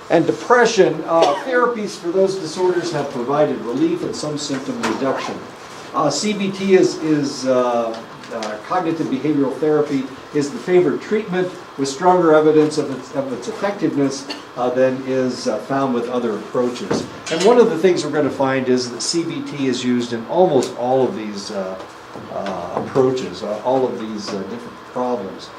And depression, therapies for those disorders have provided relief and some symptom reduction. CBT is cognitive behavioral therapy is the favored treatment with stronger evidence of its effectiveness than is found with other approaches. And one of the things we're going to find is that CBT is used in almost all of these approaches, all of these different problems.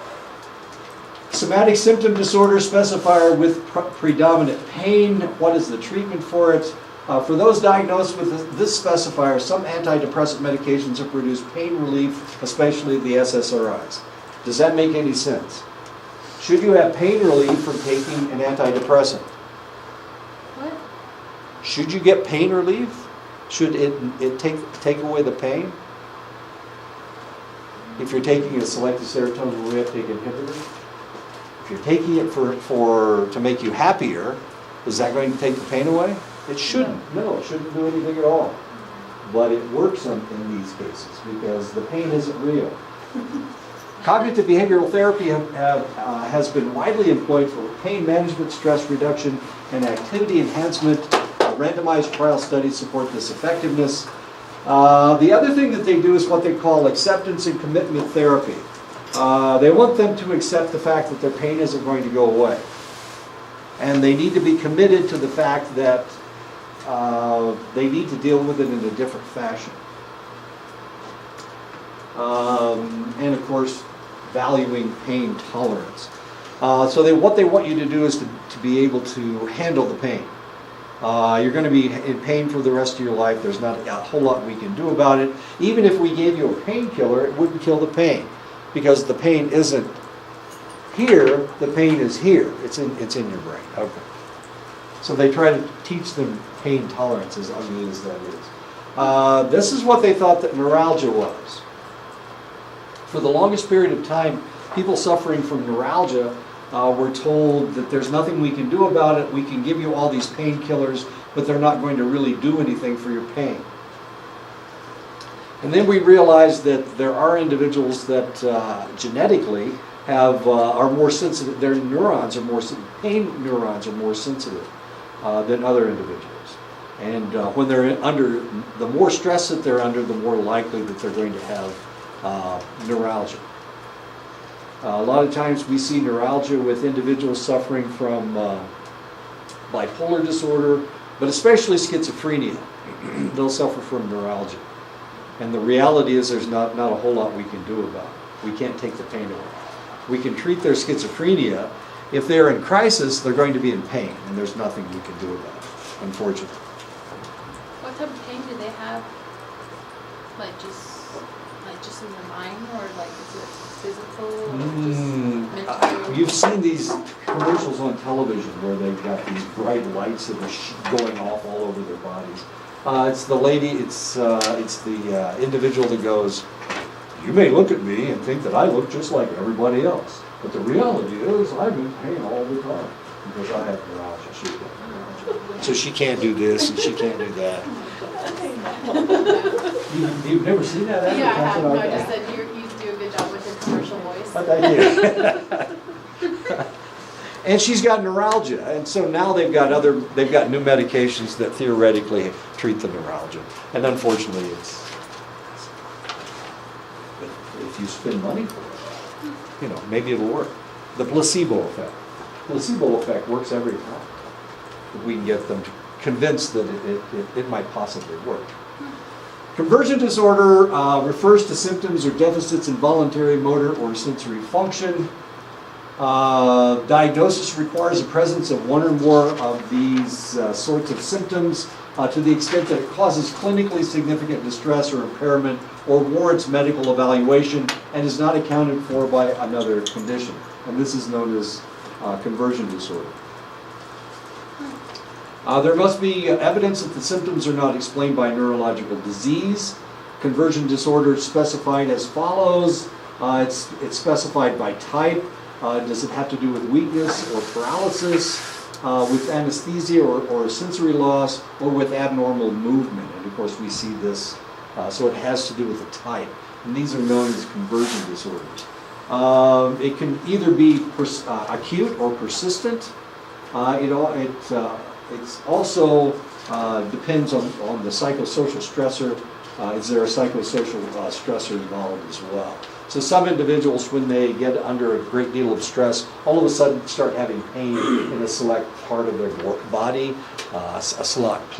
Somatic Symptom Disorder specifier with predominant pain. What is the treatment for it? For those diagnosed with this specifier, some antidepressant medications have produced pain relief, especially the SSRIs. Does that make any sense? Should you have pain relief from taking an antidepressant? What? Should you get pain relief? Should it take away the pain? If you're taking a selective serotonin reuptake inhibitor, if you're taking it to make you happier, is that going to take the pain away? It shouldn't. No, it shouldn't do anything at all. But it works in these cases because the pain isn't real. Cognitive behavioral therapy has been widely employed for pain management, stress reduction, and activity enhancement. Randomized trial studies support this effectiveness. The other thing that they do is what they call acceptance and commitment therapy. They want them to accept the fact that their pain isn't going to go away. And they need to be committed to the fact that they need to deal with it in a different fashion. And of course, valuing pain tolerance. So what they want you to do is to be able to handle the pain. You're going to be in pain for the rest of your life. There's not a whole lot we can do about it. Even if we gave you a painkiller, it wouldn't kill the pain because the pain isn't here, the pain is here. It's in your brain. Okay. So they try to teach them pain tolerance, as ugly as that is. This is what they thought that neuralgia was. For the longest period of time, people suffering from neuralgia were told that there's nothing we can do about it. We can give you all these painkillers, but they're not going to really do anything for your pain. And then we realized that there are individuals that genetically are more sensitive. Their neurons are more pain neurons are more sensitive than other individuals. And when they're under, the more stress that they're under, the more likely that they're going to have neuralgia. A lot of times we see neuralgia with individuals suffering from bipolar disorder, but especially schizophrenia. They'll suffer from neuralgia. And the reality is there's not a whole lot we can do about it. We can't take the pain away. We can treat their schizophrenia. If they're in crisis, they're going to be in pain, and there's nothing we can do about it, unfortunately. What type of pain do they have? Like just in their mind, or like is it physical, or just mental? You've seen these commercials on television where they've got these bright lights that are going off all over their bodies. It's the lady. It's the individual that goes, "You may look at me and think that I look just like everybody else, but the reality is I'm in pain all the time because I have neuralgia." She's got neuralgia. So she can't do this and she can't do that. You've never seen that? Yeah, I have. No, I just said you do a good job with your commercial voice. Thank you. And she's got neuralgia, and so now they've got new medications that theoretically treat the neuralgia, and unfortunately, if you spend money for it, maybe it'll work. The placebo effect. Placebo effect works every time. If we can get them convinced that it might possibly work. Conversion disorder refers to symptoms or deficits in voluntary, motor, or sensory function. Diagnosis requires the presence of one or more of these sorts of symptoms to the extent that it causes clinically significant distress or impairment or warrants medical evaluation and is not accounted for by another condition. And this is known as conversion disorder. There must be evidence that the symptoms are not explained by neurological disease. Conversion disorder is specified as follows. It's specified by type. Does it have to do with weakness or paralysis, with anesthesia or sensory loss, or with abnormal movement? And of course we see this, so it has to do with the type. And these are known as conversion disorders. It can either be acute or persistent. It's also depends on the psychosocial stressor. Is there a psychosocial stressor involved as well? So some individuals, when they get under a great deal of stress, all of a sudden start having pain in a select part of their body, a select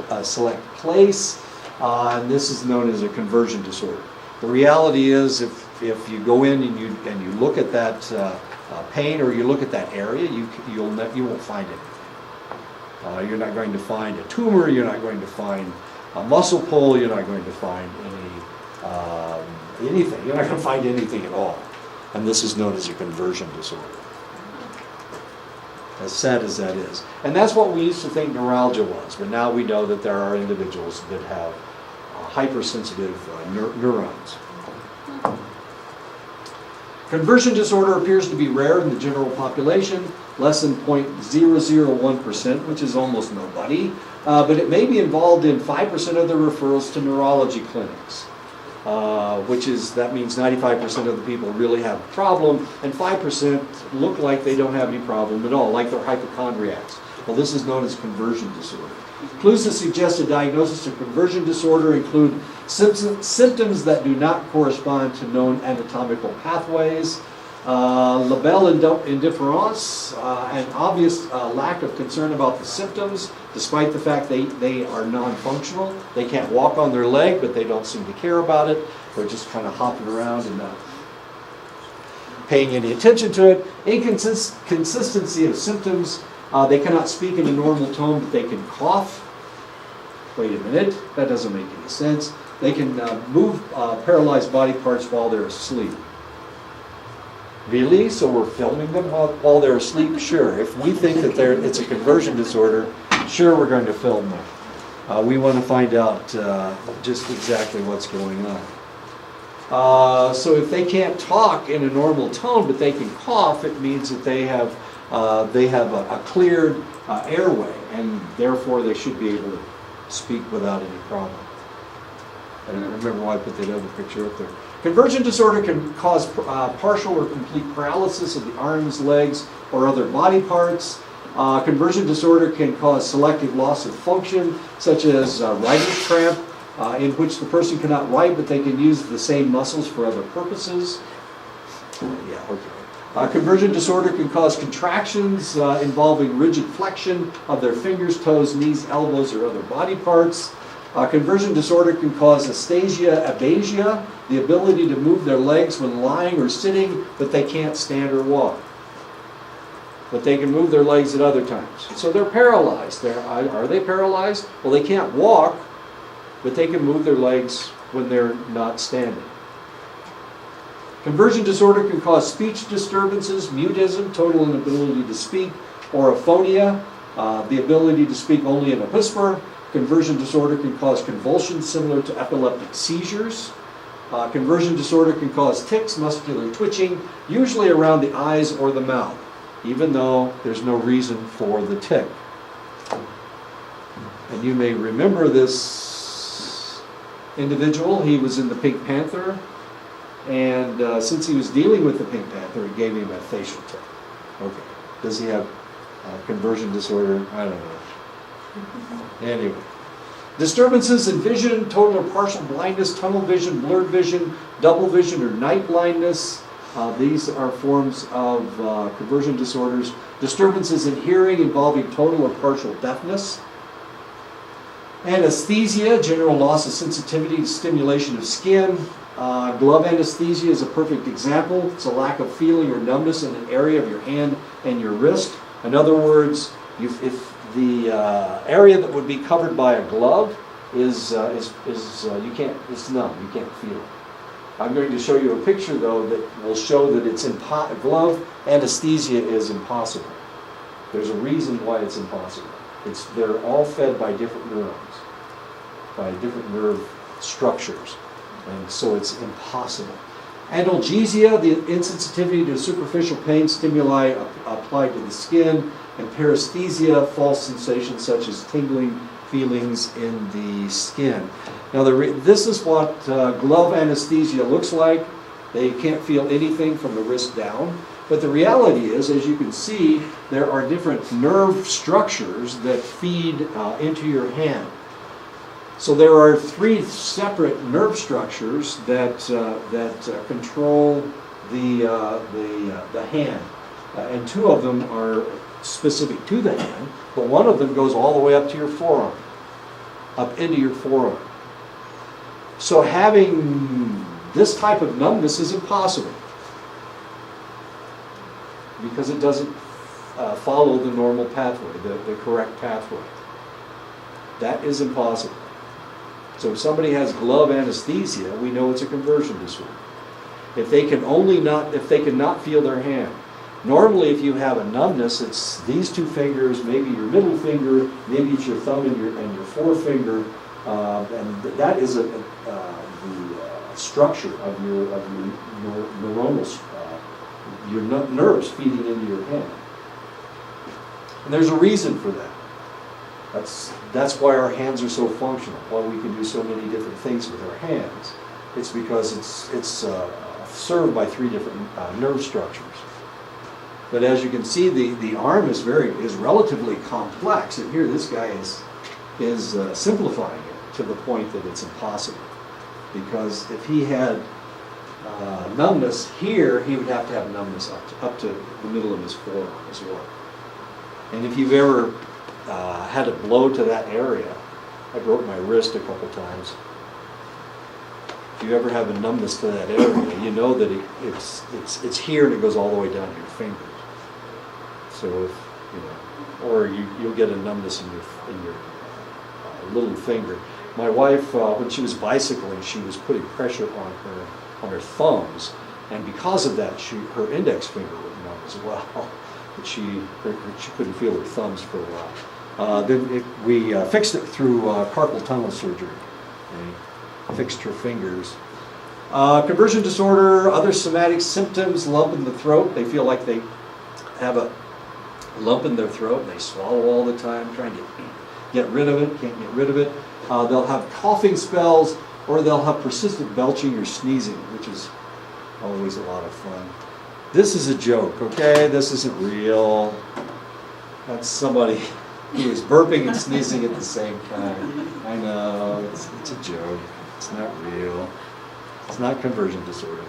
place, and this is known as a conversion disorder. The reality is, if you go in and you look at that pain, or you look at that area, you won't find anything. You're not going to find a tumor. You're not going to find a muscle pull. You're not going to find anything. You're not going to find anything at all. And this is known as a conversion disorder. As sad as that is. And that's what we used to think neuralgia was, but now we know that there are individuals that have hypersensitive neurons. Conversion disorder appears to be rare in the general population, less than 0.001%, which is almost nobody, but it may be involved in 5% of the referrals to neurology clinics, that means 95% of the people really have a problem, and 5% look like they don't have any problem at all, like they're hypochondriacs. Well, this is known as conversion disorder. Clues that suggest a diagnosis of conversion disorder include symptoms that do not correspond to known anatomical pathways, labile indifference, an obvious lack of concern about the symptoms, despite the fact they are non-functional. They can't walk on their leg, but they don't seem to care about it. They're just kind of hopping around and not paying any attention to it. Inconsistency of symptoms. They cannot speak in a normal tone, but they can cough. Wait a minute, that doesn't make any sense. They can move paralyzed body parts while they're asleep. Really? So we're filming them while they're asleep? Sure. If we think that it's a conversion disorder, sure, we're going to film them. We want to find out just exactly what's going on. So if they can't talk in a normal tone, but they can cough, it means that they have a cleared airway, and therefore they should be able to speak without any problem. I don't remember why I put that other picture up there. Conversion disorder can cause partial or complete paralysis of the arms, legs, or other body parts. Conversion disorder can cause selective loss of function, such as writer's cramp, in which the person cannot write, but they can use the same muscles for other purposes. Conversion disorder can cause contractions involving rigid flexion of their fingers, toes, knees, elbows, or other body parts. Conversion disorder can cause apasia, the ability to move their legs when lying or sitting, but they can't stand or walk. But they can move their legs at other times. So they're paralyzed. Are they paralyzed? Well, they can't walk, but they can move their legs when they're not standing. Conversion disorder can cause speech disturbances, mutism, total inability to speak, or aphonia, the ability to speak only in a whisper. Conversion disorder can cause convulsions similar to epileptic seizures. Conversion disorder can cause tics, muscular twitching, usually around the eyes or the mouth, even though there's no reason for the tic. And you may remember this individual. He was in the Pink Panther. And since he was dealing with the Pink Panther, it gave him a facial tic. Okay. Does he have conversion disorder? I don't know. Anyway. Disturbances in vision, total or partial blindness, tunnel vision, blurred vision, double vision, or night blindness. These are forms of conversion disorders. Disturbances in hearing involving total or partial deafness. Anesthesia, general loss of sensitivity to stimulation of skin. Glove anesthesia is a perfect example. It's a lack of feeling or numbness in an area of your hand and your wrist. In other words, if the area that would be covered by a glove is it's numb. You can't feel it. I'm going to show you a picture though that will show that it's glove anesthesia is impossible. There's a reason why it's impossible. They're all fed by different neurons, by different nerve structures. And so it's impossible. Analgesia, the insensitivity to superficial pain stimuli applied to the skin. And paresthesia, false sensations such as tingling feelings in the skin. Now this is what glove anesthesia looks like. They can't feel anything from the wrist down. But the reality is, as you can see, there are different nerve structures that feed into your hand. So there are 3 separate nerve structures that control the hand, and 2 of them are specific to the hand, but one of them goes all the way up to your forearm, up into your forearm. So having this type of numbness is impossible because it doesn't follow the normal pathway, the correct pathway. That is impossible. So if somebody has glove anesthesia, we know it's a conversion disorder. If they cannot feel their hand. Normally, if you have a numbness, it's these 2 fingers, maybe your middle finger, maybe it's your thumb and your forefinger, and that is the structure of your neuronal, your nerves feeding into your hand. And there's a reason for that. That's why our hands are so functional, why we can do so many different things with our hands. It's because it's served by 3 different nerve structures. But as you can see, the arm is relatively complex, and here this guy is simplifying it to the point that it's impossible. Because if he had numbness here, he would have to have numbness up to the middle of his forearm as well. And if you've ever had a blow to that area, I broke my wrist a couple times. If you ever have a numbness to that area, you know that it's here and it goes all the way down to your fingers. So if or you'll get a numbness in your little finger. My wife, when she was bicycling, she was putting pressure on her thumbs, and because of that, her index finger was numb as well. But she couldn't feel her thumbs for a while. Then we fixed it through carpal tunnel surgery. We fixed her fingers. Conversion disorder, other somatic symptoms, lump in the throat. They feel like they have a lump in their throat and they swallow all the time, trying to get rid of it, can't get rid of it. They'll have coughing spells, or they'll have persistent belching or sneezing, which is always a lot of fun. This is a joke, okay? This isn't real. That's somebody who is burping and sneezing at the same time. I know, it's a joke. It's not real. It's not conversion disorder.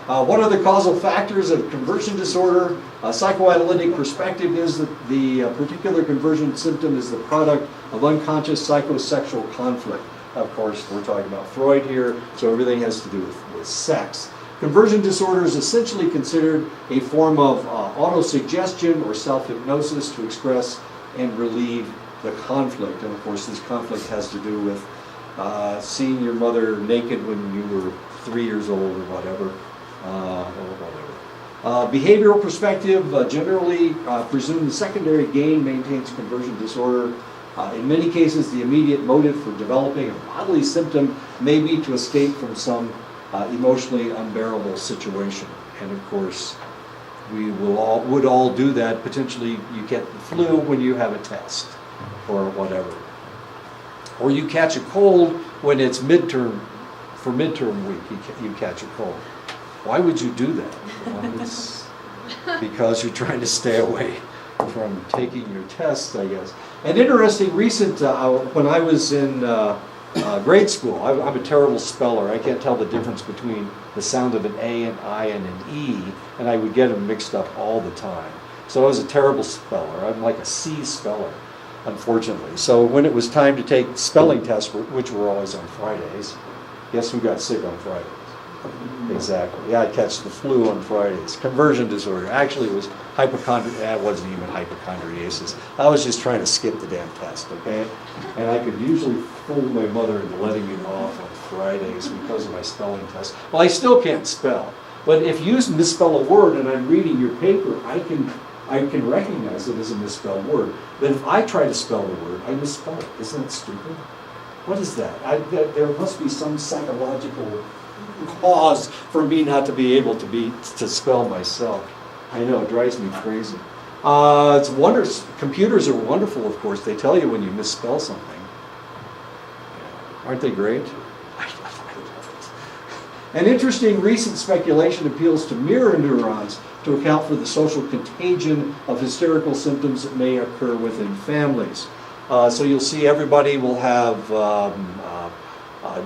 What are the causal factors of conversion disorder? A psychoanalytic perspective is that the particular conversion symptom is the product of unconscious psychosexual conflict. Of course, we're talking about Freud here, so everything has to do with sex. Conversion disorder is essentially considered a form of autosuggestion or self-hypnosis to express and relieve the conflict. And of course, this conflict has to do with seeing your mother naked when you were 3 years old or whatever. Behavioral perspective, generally presume the secondary gain maintains conversion disorder. In many cases, the immediate motive for developing a bodily symptom may be to escape from some emotionally unbearable situation. And of course, we would all do that. Potentially, you get the flu when you have a test or whatever. Or you catch a cold when it's midterm week, you catch a cold. Why would you do that? Well, it's because you're trying to stay away from taking your test, I guess. An interesting recent, when I was in grade school, I'm a terrible speller. I can't tell the difference between the sound of an A, an I, and an E, and I would get them mixed up all the time. So I was a terrible speller. I'm like a C speller, unfortunately. So when it was time to take spelling tests, which were always on Fridays, guess who got sick on Fridays? Exactly. Yeah, I catch the flu on Fridays. Conversion disorder. Actually, it was hypochondriasis. It wasn't even hypochondriasis. I was just trying to skip the damn test, okay? And I could usually fool my mother into letting me off on Fridays because of my spelling test. Well, I still can't spell. But if you misspell a word and I'm reading your paper, I can recognize it as a misspelled word. But if I try to spell the word, I misspell it. Isn't that stupid? What is that? There must be some psychological cause for me not to be able to spell myself. I know, it drives me crazy. It's wonders. Computers are wonderful, of course. They tell you when you misspell something. Aren't they great? I love An interesting recent speculation appeals to mirror neurons to account for the social contagion of hysterical symptoms that may occur within families. So you'll see everybody will have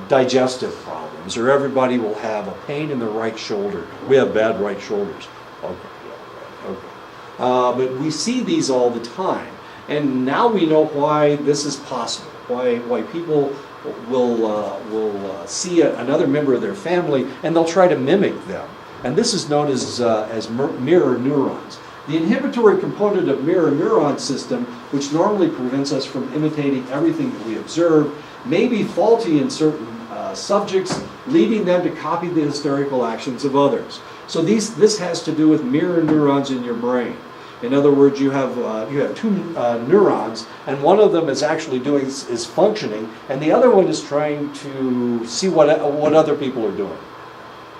digestive problems, or everybody will have a pain in the right shoulder. We have bad right shoulders. Okay. But we see these all the time. And now we know why this is possible, why people will see another member of their family and they'll try to mimic them. And this is known as mirror neurons. The inhibitory component of mirror neuron system, which normally prevents us from imitating everything that we observe, may be faulty in certain subjects, leading them to copy the hysterical actions of others. So this has to do with mirror neurons in your brain. In other words, you have two neurons, and one of them is actually is functioning, and the other one is trying to see what other people are doing.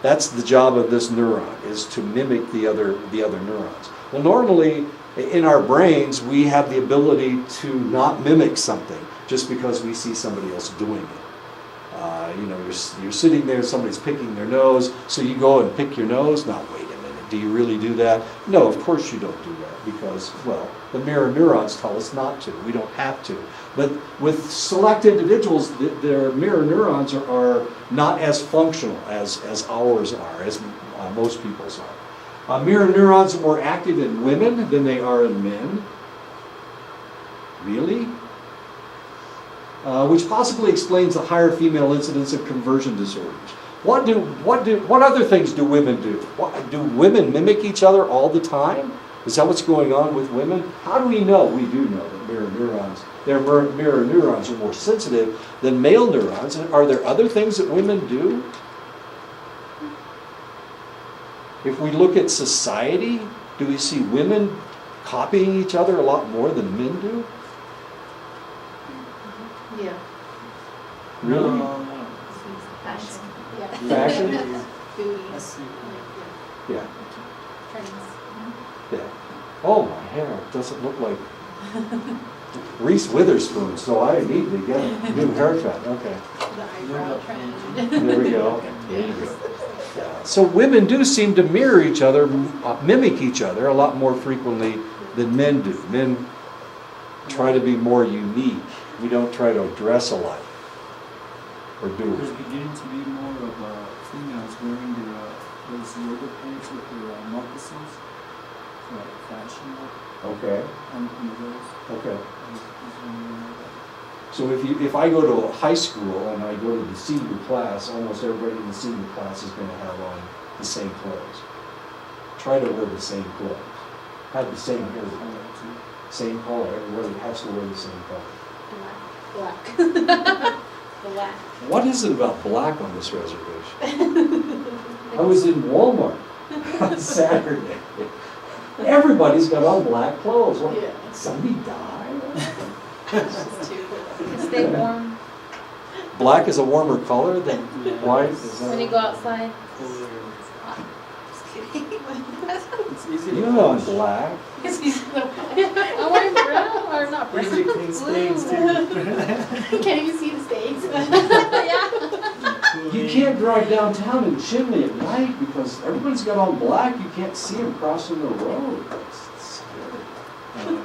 That's the job of this neuron, is to mimic the other neurons. Well, normally in our brains we have the ability to not mimic something just because we see somebody else doing it. You're sitting there, somebody's picking their nose, so you go and pick your nose. Now, wait a minute, do you really do that? No, of course you don't do that because, well, the mirror neurons tell us not to. We don't have to. But with select individuals, their mirror neurons are not as functional as ours are, as most people's are. Mirror neurons are more active in women than they are in men. Really? Which possibly explains the higher female incidence of conversion disorders. What other things do women do? Do women mimic each other all the time? Is that what's going on with women? How do we know? We do know that mirror neurons are more sensitive than male neurons. Are there other things that women do? If we look at society, do we see women copying each other a lot more than men do? Yeah. Really? Fashion. Yeah. Fashion? Booties. Yeah. Trends. Yeah. Oh, my hair doesn't look like Reese Witherspoon, so I need to get a new haircut. Okay. The eyebrow trend. There we go. There you go. Yeah. So women do seem to mirror each other, mimic each other a lot more frequently than men do. Men try to be more unique. We don't try to dress alike. Or do There's we? beginning to be more of females wearing those yoga pants with their moccasins for like fashion. Okay. And those. Okay. There's one more. So if I go to a high school and I go to the senior class, almost everybody in the senior class is going to have on the same clothes. Try to wear the same clothes. Have the same hair. Same color. Everybody has to wear the same color. Black. Black. What is it about black on this reservation? I was in Walmart on Saturday. Everybody's got on black clothes. What, Yeah. somebody died? It's too cool. To stay warm Black is a warmer color than white? Is when you that? go outside. Cooler. Just kidding. It's easy to You know I'm wash. black. I'm wearing brown or not brown. Easy to clean stains too. You can't even see the stains. Yeah. You can't drive downtown in Chimney at night because everybody's got on black. You can't see them crossing the road. It's scary.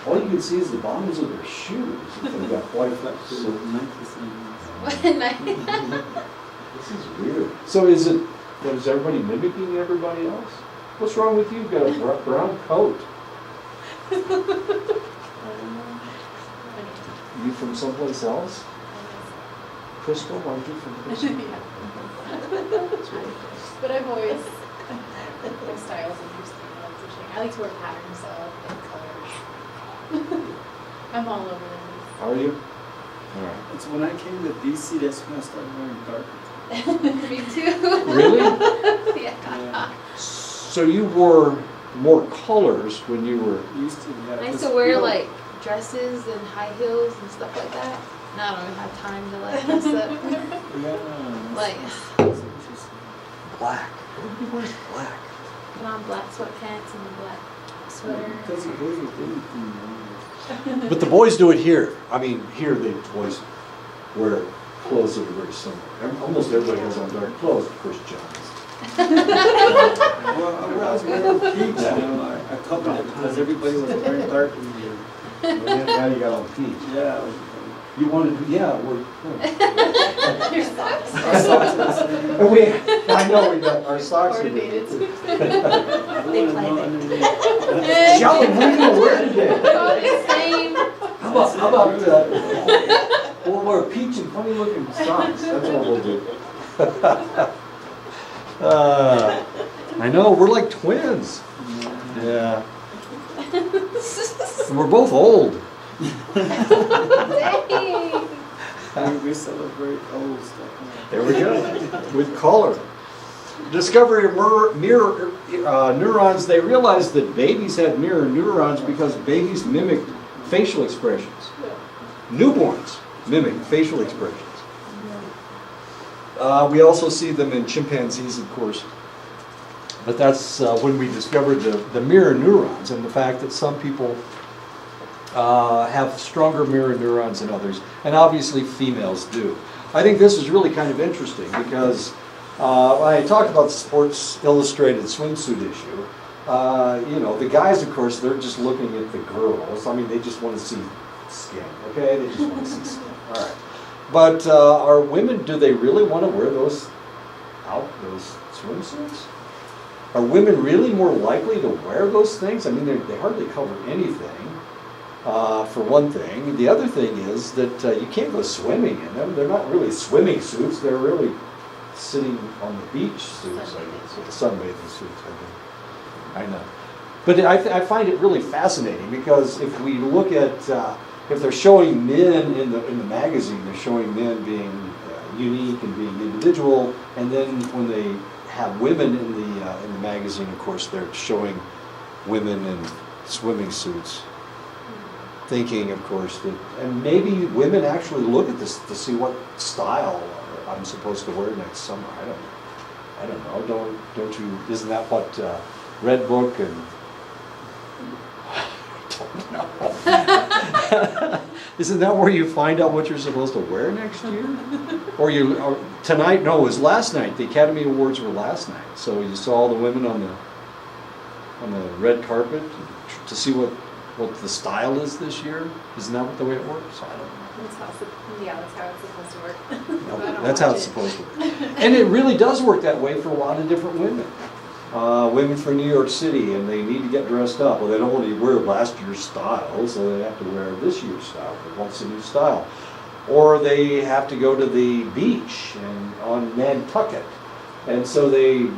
All you can see is the bottoms of their shoes if they've got white flecks. So 90%. This is weird. So is everybody mimicking everybody else? What's wrong with you? You've got a brown coat. You from someplace else? Crystal, aren't you from Crystal? But I've always, my style's interesting. I like to wear patterns, so and colors. I'm all over the place. Are you? All right. It's when I came to DC, that's when I started wearing dark. Me too. Really? Yeah. So you wore more colors when you were... Used to, yeah. I used 'cause to wear you know, like dresses and high heels and stuff like that. Now I don't even have time to like dress up. Yeah. Like, It's interesting. Black. Everybody wears black. put on black sweatpants and a black sweater. Because it goes with anything, you know. But the boys do it here. I mean, here the boys wear clothes that are very similar. Almost everybody has on dark clothes, of course, John's. Well, I was wearing peach, I covered it because everybody was wearing dark in here. Now you got on peach. Yeah. You wanted to, yeah, we're. Your socks. Our socks are the same. I know we got our socks. Coordinated. They play. Shelly, what are you gonna wear today? Oh, the same. How about, we'll wear peach and funny looking socks. That's what we'll do. I know, we're like twins. Yeah. And we're both old. Dang. We celebrate old stuff. There we go, with color. Discovery of mirror neurons, they realized that babies had mirror neurons because babies mimic facial expressions. Newborns mimic facial expressions. We also see them in chimpanzees, of course. But that's when we discovered the mirror neurons and the fact that some people have stronger mirror neurons than others, and obviously females do. I think this is really kind of interesting because when I talked about the Sports Illustrated swimsuit issue, you know, the guys, of course, they're just looking at the girls. I mean, they just want to see skin, okay? They just want to see skin. All right. But are women, do they really want to wear those swimsuits? Are women really more likely to wear those things? I mean, they hardly cover anything, for one thing. The other thing is that you can't go swimming in them. They're not really swimming suits. They're really sitting on the beach suits, I guess, sunbathing suits, I think. I know. But I find it really fascinating because if we look at, if they're showing men in the magazine, they're showing men being unique and being individual, and then when they have women in the magazine, of course, they're showing women in swimming suits, thinking, of course, that, and maybe women actually look at this to see what style I'm supposed to wear next summer. I don't know. Don't you? Isn't that what Red Book and isn't that where you find out what you're supposed to wear next year? Or tonight? No, it was last night. The Academy Awards were last night. So you saw all the women on the red carpet to see what the style is this year. Isn't that the way it works? I don't know. That's how it's supposed to work. That's how it's supposed to work. And it really does work that way for a lot of different women. Women from New York City, and they need to get dressed up. Well, they don't want to wear last year's style, so they have to wear this year's style. They want some new style. Or they have to go to the beach on Nantucket, and so they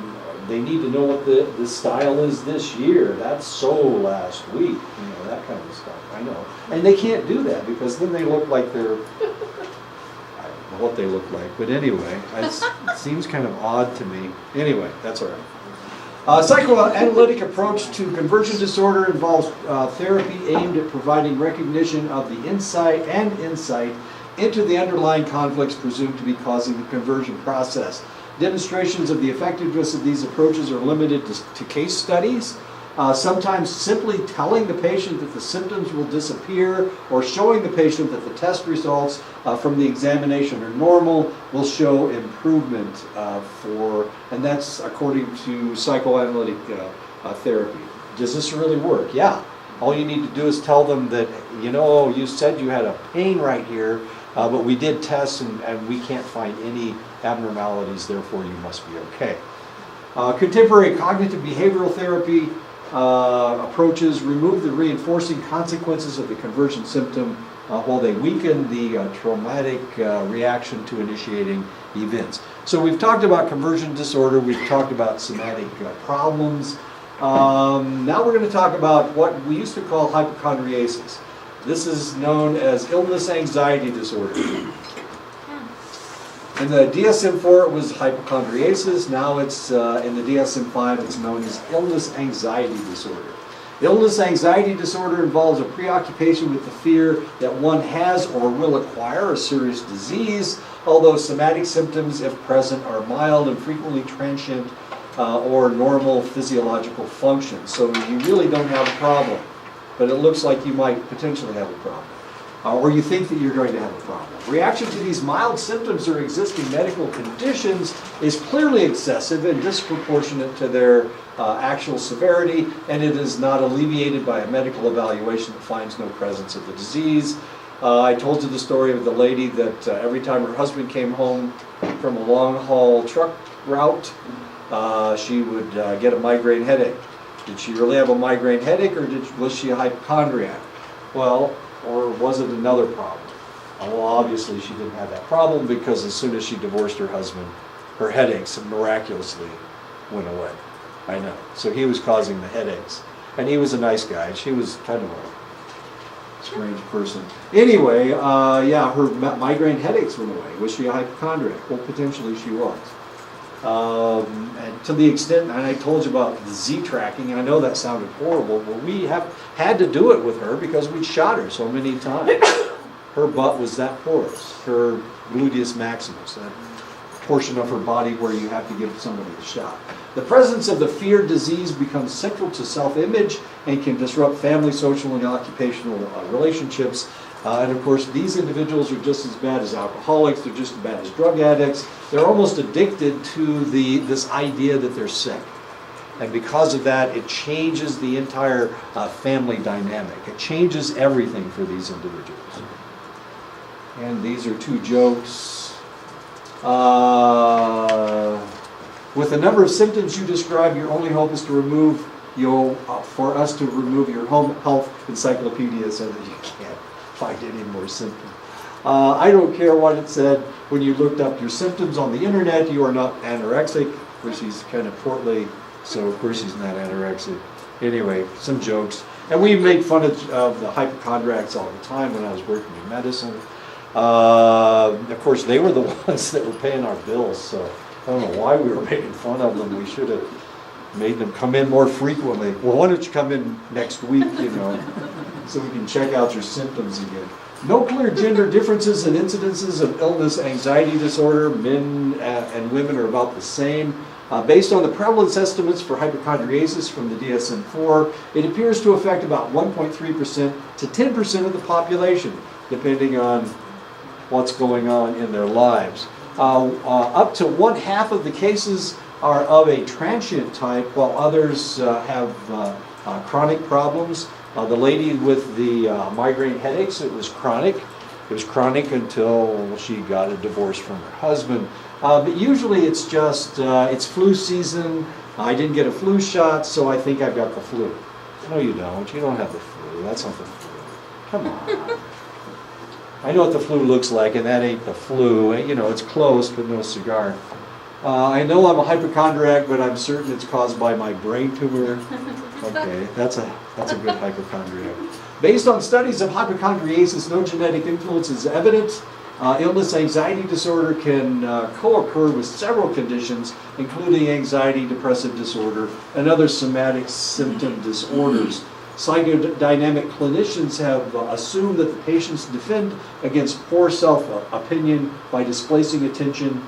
need to know what the style is this year. That's so last week, you know, that kind of stuff. I know. And they can't do that because then they look like they're, I don't know what they look like, but anyway, it seems kind of odd to me. Anyway, that's all right. Psychoanalytic approach to conversion disorder involves therapy aimed at providing recognition of the insight into the underlying conflicts presumed to be causing the conversion process. Demonstrations of the effectiveness of these approaches are limited to case studies. Sometimes simply telling the patient that the symptoms will disappear or showing the patient that the test results from the examination are normal will show improvement and that's according to psychoanalytic therapy. Does this really work? Yeah. All you need to do is tell them that, you know, you said you had a pain right here, but we did tests and we can't find any abnormalities, therefore you must be okay. Contemporary cognitive behavioral therapy approaches remove the reinforcing consequences of the conversion symptom while they weaken the traumatic reaction to initiating events. So we've talked about conversion disorder, we've talked about somatic problems. Now we're going to talk about what we used to call hypochondriasis. This is known as illness anxiety disorder. In the DSM-4 it was hypochondriasis, now it's in the DSM-5 it's known as illness anxiety disorder. Illness anxiety disorder involves a preoccupation with the fear that one has or will acquire a serious disease, although somatic symptoms, if present, are mild and frequently transient or normal physiological function. So you really don't have a problem, but it looks like you might potentially have a problem. or you think that you're going to have a problem. Reaction to these mild symptoms or existing medical conditions is clearly excessive and disproportionate to their actual severity, and it is not alleviated by a medical evaluation that finds no presence of the disease. I told you the story of the lady that every time her husband came home from a long-haul truck route, she would get a migraine headache. Did she really have a migraine headache, or was she a hypochondriac? Well, or was it another problem? Well, obviously she didn't have that problem, because as soon as she divorced her husband, her headaches miraculously went away. I know. So he was causing the headaches. And he was a nice guy, and she was kind of a strange person. Anyway, yeah, her migraine headaches went away. Was she a hypochondriac? Well, potentially she was. And to the extent, and I told you about the Z tracking, and I know that sounded horrible, but we have had to do it with her because we shot her so many times. Her butt was that porous, her gluteus maximus, that portion of her body where you have to give somebody a shot. The presence of the feared disease becomes central to self-image and can disrupt family, social, and occupational relationships. And of course, these individuals are just as bad as alcoholics, they're just as bad as drug addicts. They're almost addicted to this idea that they're sick. And because of that, it changes the entire family dynamic. It changes everything for these individuals. And these are two jokes. With the number of symptoms you describe, your only hope is to remove for us to remove your home health encyclopedia so that you can't find any more symptoms. I don't care what it said. When you looked up your symptoms on the internet, you are not anorexic. Of course, he's kind of portly, so of course he's not anorexic. Anyway, some jokes. And we made fun of the hypochondriacs all the time when I was working in medicine. Of course, they were the ones that were paying our bills, so I don't know why we were making fun of them. We should have made them come in more frequently. Well, why don't you come in next week, so we can check out your symptoms again. No clear gender differences in incidences of illness, anxiety disorder. Men and women are about the same. Based on the prevalence estimates for hypochondriasis from the DSM-4, it appears to affect about 1.3% to 10% of the population, depending on what's going on in their lives. Up to 1/2 of the cases are of a transient type, while others have chronic problems. The lady with the migraine headaches, it was chronic. It was chronic until she got a divorce from her husband. But usually it's just, it's flu season. I didn't get a flu shot, so I think I've got the flu. No, you don't. You don't have the flu. That's not the flu. Come on. I know what the flu looks like, and that ain't the flu. It's close, but no cigar. I know I'm a hypochondriac, but I'm certain it's caused by my brain tumor. Okay, that's a good hypochondriac. Based on studies of hypochondriasis, no genetic influence is evident. Illness, anxiety disorder can co-occur with several conditions, including anxiety, depressive disorder, and other somatic symptom disorders. Psychodynamic clinicians have assumed that the patients defend against poor self-opinion by displacing attention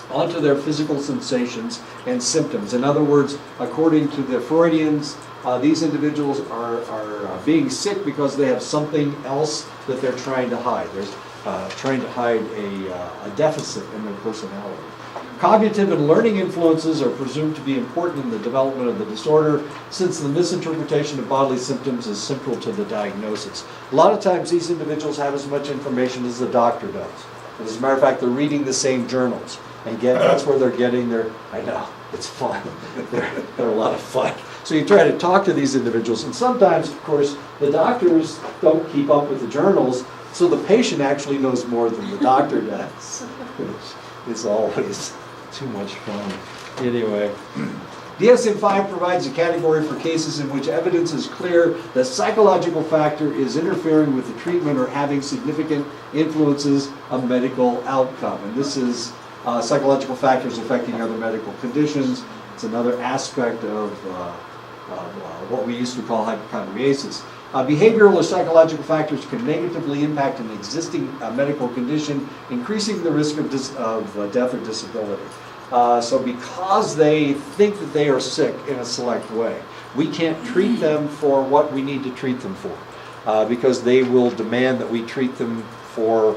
onto their physical sensations and symptoms. In other words, according to the Freudians, these individuals are being sick because they have something else that they're trying to hide. They're trying to hide a deficit in their personality. Cognitive and learning influences are presumed to be important in the development of the disorder, since the misinterpretation of bodily symptoms is central to the diagnosis. A lot of times these individuals have as much information as the doctor does. As a matter of fact, they're reading the same journals. And that's where they're getting their, I know, it's fun. They're a lot of fun. So you try to talk to these individuals, and sometimes, of course, the doctors don't keep up with the journals, so the patient actually knows more than the doctor does. It's always too much fun. Anyway, DSM-5 provides a category for cases in which evidence is clear that psychological factor is interfering with the treatment or having significant influences of medical outcome. And this is psychological factors affecting other medical conditions. It's another aspect of what we used to call hypochondriasis. Behavioral or psychological factors can negatively impact an existing medical condition, increasing the risk of death or disability. So because they think that they are sick in a select way, we can't treat them for what we need to treat them for. because they will demand that we treat them for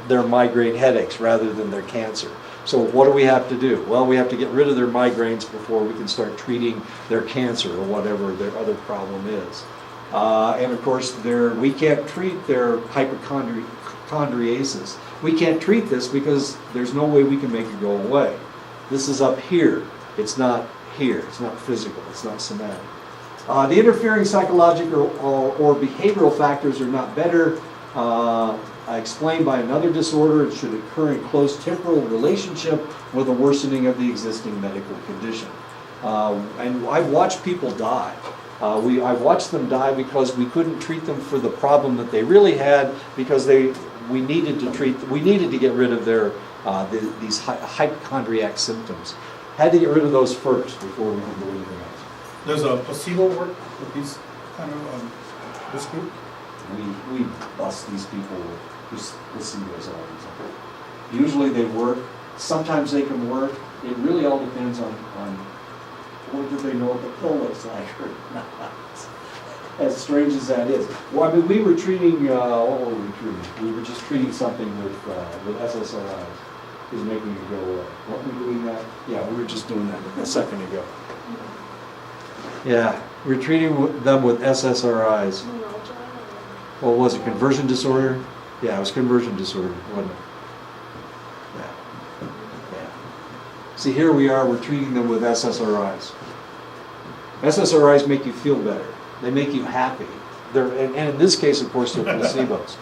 their migraine headaches rather than their cancer. So what do we have to do? Well, we have to get rid of their migraines before we can start treating their cancer or whatever their other problem is. And of course, we can't treat their hypochondriasis. We can't treat this because there's no way we can make it go away. This is up here. It's not here. It's not physical. It's not somatic. The interfering psychological or behavioral factors are not better explained by another disorder. It should occur in close temporal relationship with a worsening of the existing medical condition. And I've watched people die. I've watched them die because we couldn't treat them for the problem that they really had because we needed to get rid of these hypochondriac symptoms. Had to get rid of those first before we could do anything else. Does a placebo work with these kind of this group? We bust these people with placebos all the time. Usually they work. Sometimes they can work. It really all depends on whether they know what the pill looks like or not. As strange as that is. Well, I mean, we were treating, what were we treating? We were just treating something with SSRIs. It was making it go away. Weren't we doing that? Yeah, we were just doing that a second ago. Yeah, we were treating them with SSRIs. What was it, conversion disorder? Yeah, it was conversion disorder, wasn't it? Yeah. See, here we are, we're treating them with SSRIs. SSRIs make you feel better. They make you happy. And in this case, of course, they're placebos.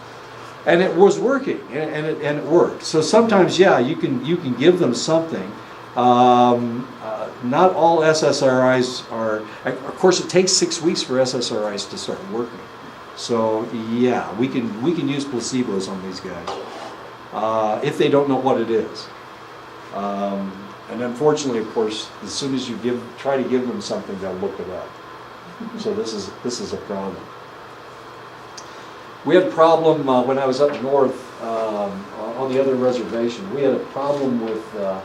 And it was working, and it worked. So sometimes, yeah, you can give them something. Not all SSRIs are. Of course, it takes 6 weeks for SSRIs to start working. So yeah, we can use placebos on these guys if they don't know what it is. And unfortunately, of course, as soon as you try to give them something, they'll look it up. So this is a problem. We had a problem when I was up north on the other reservation. We had a problem with the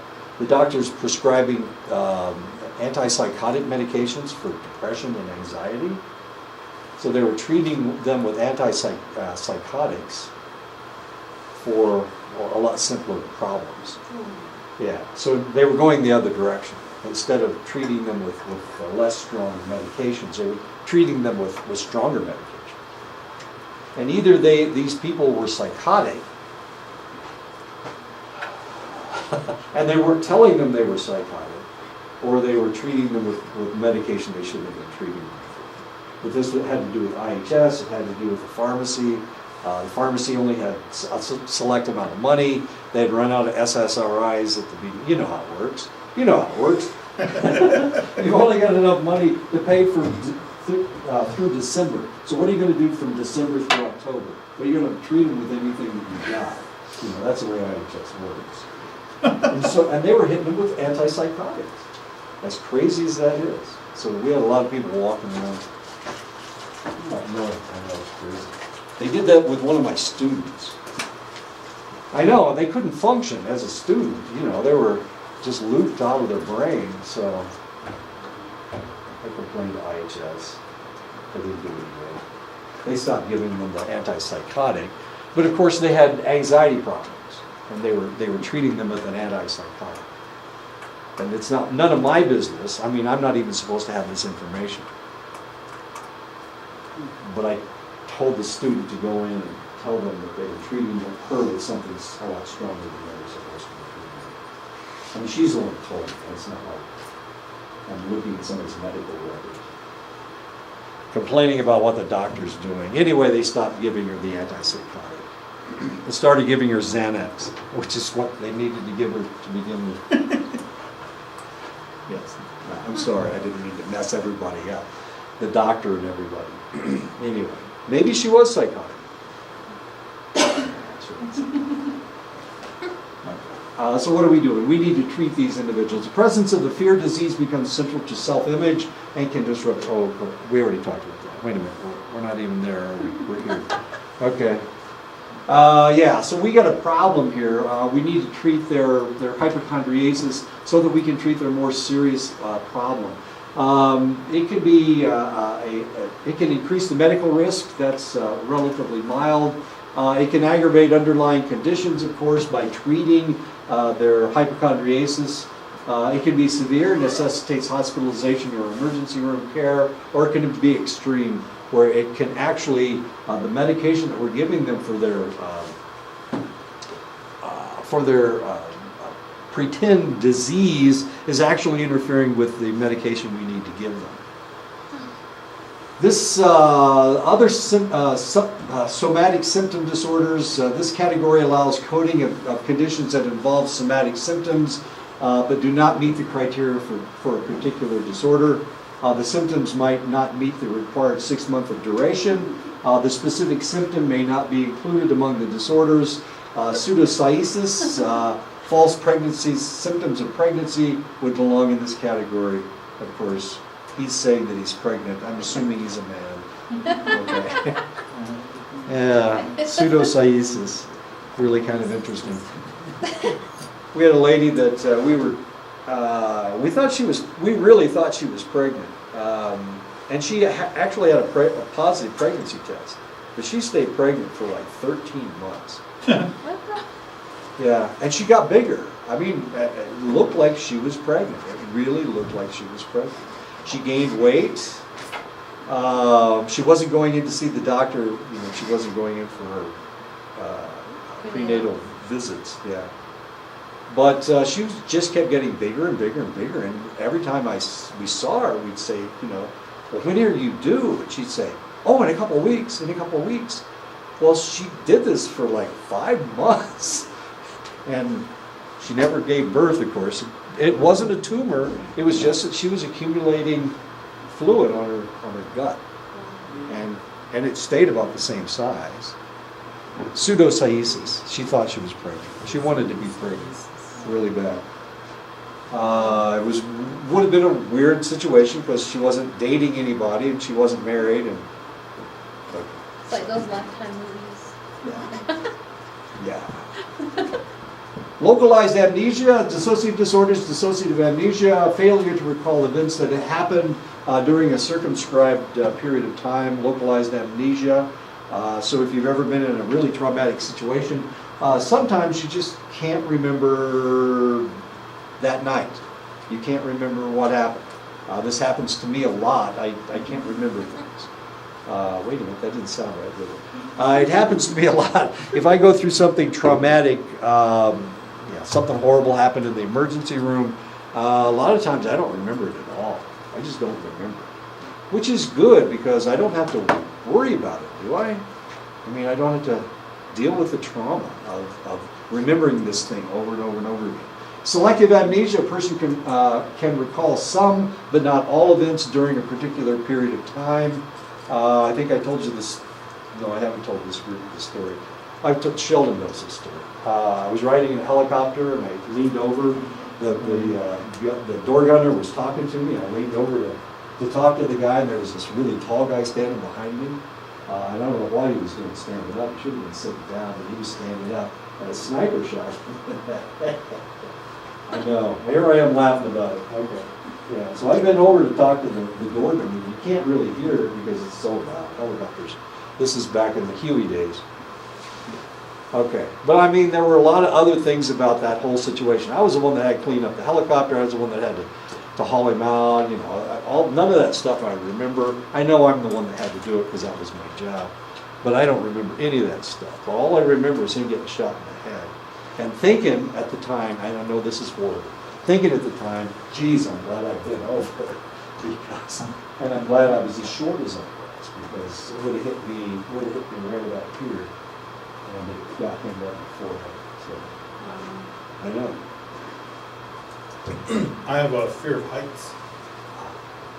doctors prescribing antipsychotic medications for depression and anxiety. So they were treating them with antipsychotics for a lot simpler problems. Yeah, so they were going the other direction. Instead of treating them with less strong medications, they were treating them with stronger medications. And either these people were psychotic, and they weren't telling them they were psychotic, or they were treating them with medication they shouldn't have been treating them with. But this had to do with IHS, it had to do with the pharmacy. The pharmacy only had a select amount of money. They had run out of SSRIs at the beginning. You know how it works. You know how it works. You've only got enough money to pay for through December. So what are you going to do from December through October? Well, you're going to treat them with anything that you've got. You know, that's the way IHS works. And they were hitting them with antipsychotics. As crazy as that is. So we had a lot of people walking around. No, I know it's crazy. They did that with one of my students. I know, they couldn't function as a student. You know, they were just looped out of their brain, so I complained to IHS. They didn't do anything. They stopped giving them the antipsychotic, but of course they had anxiety problems, and they were treating them with an antipsychotic. And it's none of my business. I mean, I'm not even supposed to have this information. But I told the student to go in and tell them that they were treating her with something a lot stronger than they were supposed to be treating her. I mean, she's the one who told me. It's not like I'm looking at somebody's medical records. Complaining about what the doctor's doing. Anyway, they stopped giving her the antipsychotic. They started giving her Xanax, which is what they needed to give her to begin with. Yes, I'm sorry, I didn't mean to mess everybody up. The doctor and everybody. Anyway, maybe she was psychotic. So what are we doing? We need to treat these individuals. The presence of the fear disease becomes central to self-image and can disrupt. Oh, we already talked about that. Wait a minute, we're not even there, are we? We're here. Okay. Yeah, so we got a problem here. We need to treat their hypochondriasis so that we can treat their more serious problem. It can be it can increase the medical risk. That's relatively mild. It can aggravate underlying conditions, of course, by treating their hypochondriasis. It can be severe, necessitates hospitalization or emergency room care, or it can be extreme, where it can actually, the medication that we're giving them for their pretend disease is actually interfering with the medication we need to give them. This other somatic symptom disorders, this category allows coding of conditions that involve somatic symptoms, but do not meet the criteria for a particular disorder. The symptoms might not meet the required 6 months of duration. The specific symptom may not be included among the disorders. Pseudocyesis, false pregnancies, symptoms of pregnancy would belong in this category. Of course, he's saying that he's pregnant. I'm assuming he's a man. Okay. Yeah, pseudocyesis, really kind of interesting. We had a lady that we really thought she was pregnant. And she actually had a positive pregnancy test. But she stayed pregnant for like 13 months. Yeah, and she got bigger. I mean, it looked like she was pregnant. It really looked like she was pregnant. She gained weight. She wasn't going in to see the doctor. You know, she wasn't going in for her prenatal visits. Yeah. But she just kept getting bigger and bigger and bigger. And every time we saw her, we'd say, you know, well, when are you due? And she'd say, oh, in a couple of weeks, in a couple of weeks. Well, she did this for like 5 months. And she never gave birth, of course. It wasn't a tumor. It was just that she was accumulating fluid on her gut. And it stayed about the same size. Pseudocyesis. She thought she was pregnant. She wanted to be pregnant really bad. It would have been a weird situation because she wasn't dating anybody and she wasn't married. And It's like those Lifetime movies. yeah. Localized amnesia, dissociative disorders, dissociative amnesia, failure to recall events that happened during a circumscribed period of time, localized amnesia. So if you've ever been in a really traumatic situation, sometimes you just can't remember that night. You can't remember what happened. This happens to me a lot. I can't remember things. Wait a minute, that didn't sound right, did it? It happens to me a lot. If I go through something traumatic, something horrible happened in the emergency room, a lot of times I don't remember it at all. I just don't remember it. Which is good because I don't have to worry about it, do I? I mean, I don't have to deal with the trauma of remembering this thing over and over and over again. Selective amnesia, a person can recall some but not all events during a particular period of time. I think I told you this. No, I haven't told this group the story. Sheldon knows this story. I was riding in a helicopter and I leaned over. The door gunner was talking to me. I leaned over to talk to the guy, and there was this really tall guy standing behind me. And I don't know why he was doing standing up. He should have been sitting down, but he was standing up. And a sniper shot. I know. Here I am laughing about it. Okay. Yeah. So I bent over to talk to the door gunner. You can't really hear it because it's so loud. Helicopters. This is back in the Huey days. Okay. But I mean, there were a lot of other things about that whole situation. I was the one that had to clean up the helicopter. I was the one that had to haul him out. You know, none of that stuff I remember. I know I'm the one that had to do it because that was my job. But I don't remember any of that stuff. All I remember is him getting shot in the head. And thinking at the time, I don't know, this is horrible. Thinking at the time, geez, I'm glad I've been over. And I'm glad I was as short as I was because it would have hit me right about here. And it got him right in the forehead. So, I know. I have a fear of heights.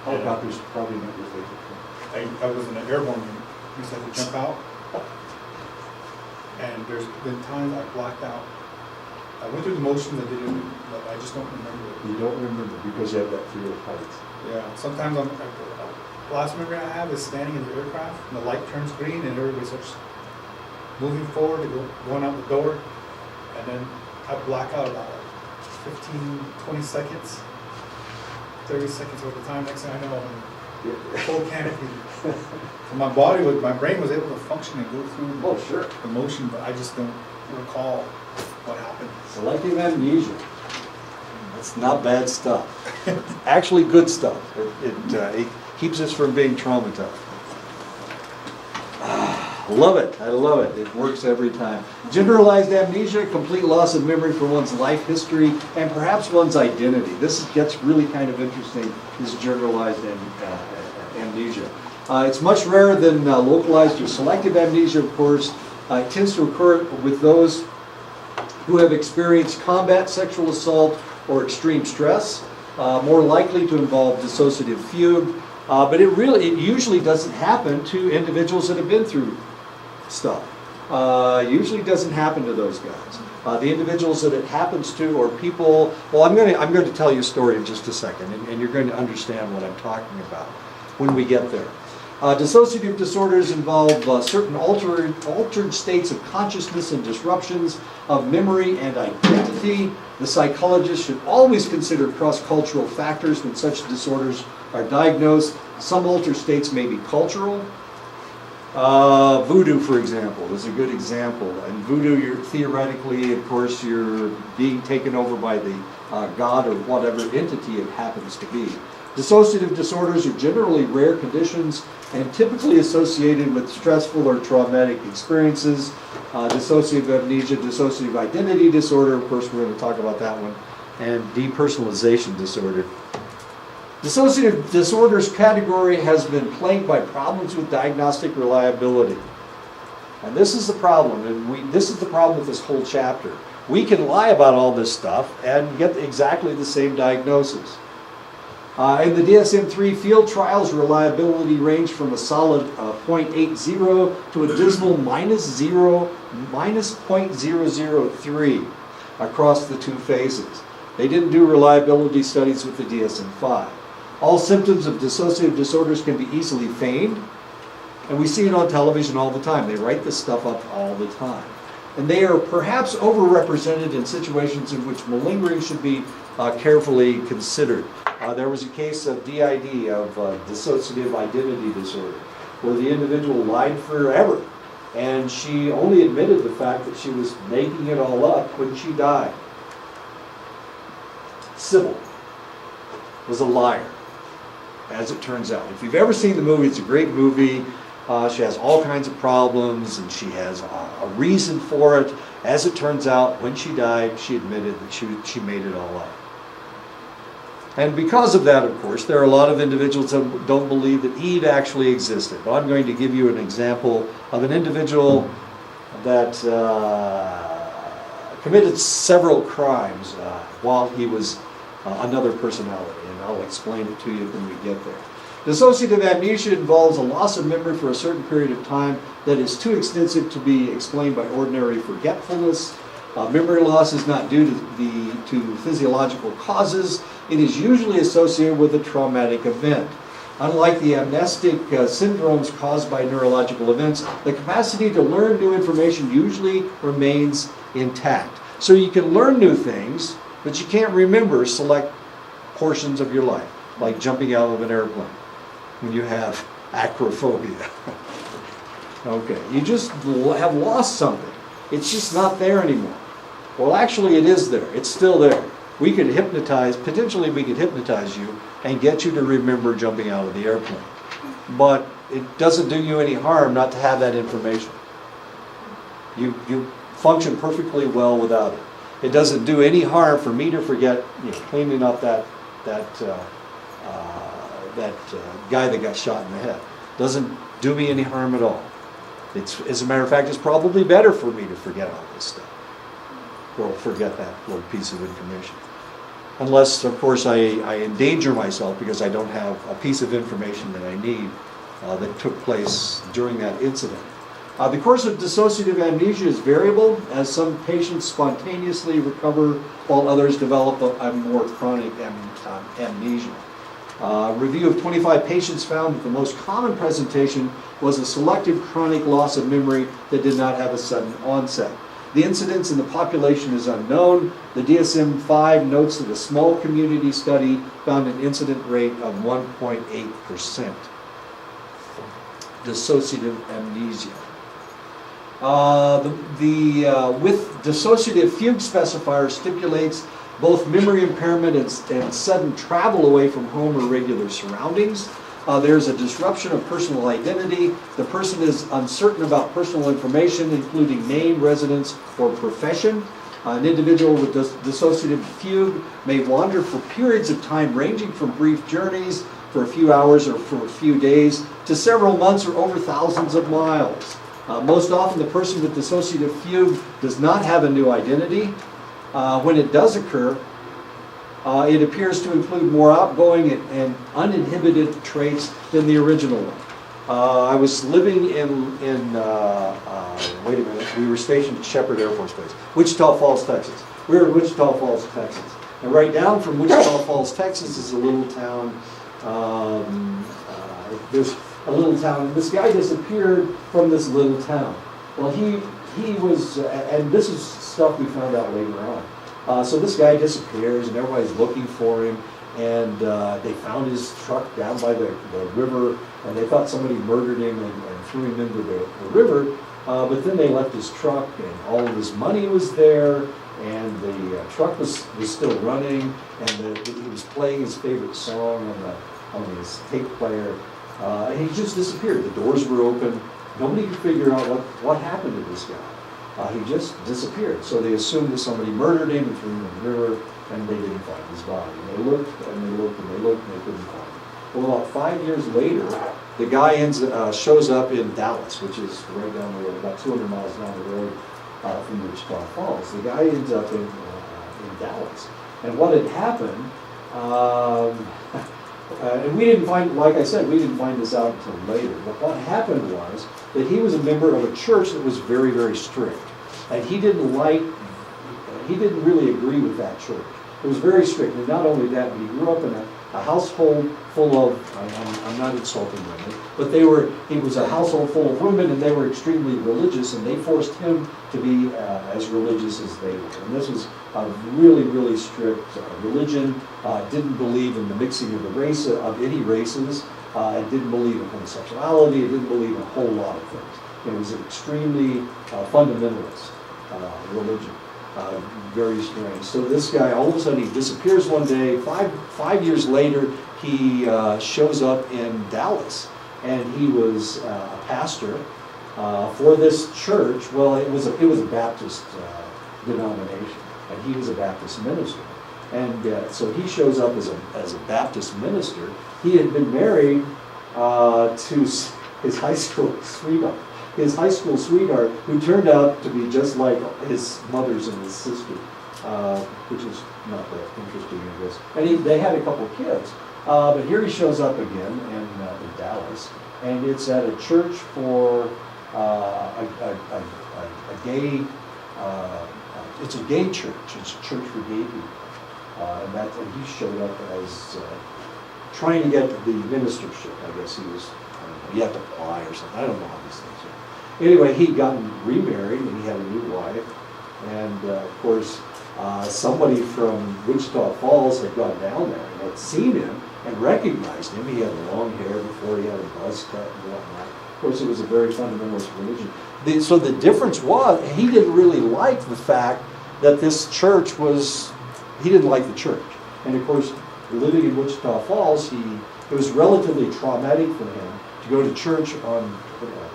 Helicopters probably not your favorite thing. I was in an airborne unit. We used to have to jump out. And there's been times I blacked out. I went through the motions but I just don't remember it. You don't remember because you have that fear of heights. Yeah, sometimes the last memory I have is standing in the aircraft and the light turns green and everybody starts moving forward, going out the door, and then I black out about 15, 20 seconds. 30 seconds worth of time. Next thing I know, I'm in full canopy. And my brain was able to function and go through Oh, sure. the motion, but I just don't recall what happened. Selective amnesia. That's not bad stuff. Actually good stuff. It keeps us from being traumatized. Love it. I love it. It works every time. Generalized amnesia, complete loss of memory for one's life history and perhaps one's identity. This gets really kind of interesting, this generalized amnesia. It's much rarer than localized or selective amnesia, of course. It tends to occur with those who have experienced combat sexual assault or extreme stress, more likely to involve dissociative fugue, but it usually doesn't happen to individuals that have been through stuff. Usually doesn't happen to those guys. The individuals that it happens to are people, well, I'm going to tell you a story in just a second, and you're going to understand what I'm talking about when we get there. Dissociative disorders involve certain altered states of consciousness and disruptions of memory and identity. The psychologist should always consider cross-cultural factors when such disorders are diagnosed. Some altered states may be cultural. Voodoo, for example, is a good example. In voodoo, theoretically, of course, you're being taken over by the god or whatever entity it happens to be. Dissociative disorders are generally rare conditions and typically associated with stressful or traumatic experiences. Dissociative amnesia, dissociative identity disorder, of course we're going to talk about that one, and depersonalization disorder. Dissociative disorders category has been plagued by problems with diagnostic reliability. And this is the problem, and this is the problem with this whole chapter. We can lie about all this stuff and get exactly the same diagnosis. In the DSM-3 field trials, reliability ranged from a solid 0.80 to a dismal minus 0.003 across the two phases. They didn't do reliability studies with the DSM-5. All symptoms of dissociative disorders can be easily feigned, and we see it on television all the time. They write this stuff up all the time. And they are perhaps overrepresented in situations in which malingering should be carefully considered. There was a case of DID, of dissociative identity disorder, where the individual lied forever, and she only admitted the fact that she was making it all up when she died. Sybil was a liar, as it turns out. If you've ever seen the movie, it's a great movie. She has all kinds of problems, and she has a reason for it. As it turns out, when she died, she admitted that she made it all up. And because of that, of course, there are a lot of individuals that don't believe that Eve actually existed. But I'm going to give you an example of an individual that committed several crimes while he was another personality, and I'll explain it to you when we get there. Dissociative amnesia involves a loss of memory for a certain period of time that is too extensive to be explained by ordinary forgetfulness. Memory loss is not due to physiological causes. It is usually associated with a traumatic event. Unlike the amnestic syndromes caused by neurological events, the capacity to learn new information usually remains intact. So you can learn new things, but you can't remember select portions of your life, like jumping out of an airplane when you have acrophobia. Okay, you just have lost something. It's just not there anymore. Well, actually it is there. It's still there. Potentially we could hypnotize you and get you to remember jumping out of the airplane. But it doesn't do you any harm not to have that information. You function perfectly well without it. It doesn't do any harm for me to forget cleaning up that guy that got shot in the head. Doesn't do me any harm at all. As a matter of fact, it's probably better for me to forget all this stuff. Or forget that little piece of information. Unless, of course, I endanger myself because I don't have a piece of information that I need that took place during that incident. The course of dissociative amnesia is variable, as some patients spontaneously recover while others develop a more chronic amnesia. Review of 25 patients found that the most common presentation was a selective chronic loss of memory that did not have a sudden onset. The incidence in the population is unknown. The DSM-5 notes that a small community study found an incident rate of 1.8%. Dissociative amnesia. With dissociative fugue specifier stipulates both memory impairment and sudden travel away from home or regular surroundings. There's a disruption of personal identity. The person is uncertain about personal information, including name, residence, or profession. An individual with dissociative fugue may wander for periods of time ranging from brief journeys for a few hours or for a few days to several months or over thousands of miles. Most often the person with dissociative fugue does not have a new identity. When it does occur, it appears to include more outgoing and uninhibited traits than the original one. I was living wait a minute, we were stationed at Shepherd Air Force Base, Wichita Falls, Texas. We were in Wichita Falls, Texas. And right down from Wichita Falls, Texas is a little town, there's a little town, and this guy disappeared from this little town. Well, he was, and this is stuff we found out later on. So this guy disappears, and everybody's looking for him, and they found his truck down by the river, and they thought somebody murdered him and threw him into the river, but then they left his truck, and all of his money was there, and the truck was still running, and he was playing his favorite song on his tape player, and he just disappeared. The doors were open. Nobody could figure out what happened to this guy. He just disappeared. So they assumed that somebody murdered him and threw him in the river, and they didn't find his body. And they looked and they looked and they looked and they couldn't find him. Well, about 5 years later, the guy shows up in Dallas, which is right down the road, about 200 miles down the road from Wichita Falls. The guy ends up in Dallas. And what had happened, and we didn't find, like I said, we didn't find this out until later. But what happened was that he was a member of a church that was very, very strict. And he didn't really agree with that church. It was very strict. And not only that, but he grew up in a household full of, I'm not insulting women, but he was a household full of women, and they were extremely religious, and they forced him to be as religious as they were. And this was a really, really strict religion. Didn't believe in the mixing of of any races. It didn't believe in homosexuality. It didn't believe in a whole lot of things. It was an extremely fundamentalist religion. Very strange. So this guy, all of a sudden, he disappears one day. Five years later, he shows up in Dallas, and he was a pastor for this church. Well, it was a Baptist denomination, and he was a Baptist minister. And so he shows up as a Baptist minister. He had been married to his high school sweetheart. His high school sweetheart, who turned out to be just like his mother's and his sister, which is not that interesting, I guess. And they had a couple kids. But here he shows up again in Dallas, and it's at a church for a gay, it's a gay church. It's a church for gay people. And he showed up as trying to get the ministership. I guess he was, I don't know, you have to apply or something. I don't know how these things are. Anyway, he'd gotten remarried, and he had a new wife. And of course, somebody from Wichita Falls had gone down there and had seen him and recognized him. He had long hair before he had a buzz cut and whatnot. Of course, it was a very fundamentalist religion. So the difference was, he didn't really like the fact that this church was, he didn't like the church. And of course, living in Wichita Falls, it was relatively traumatic for him to go to church on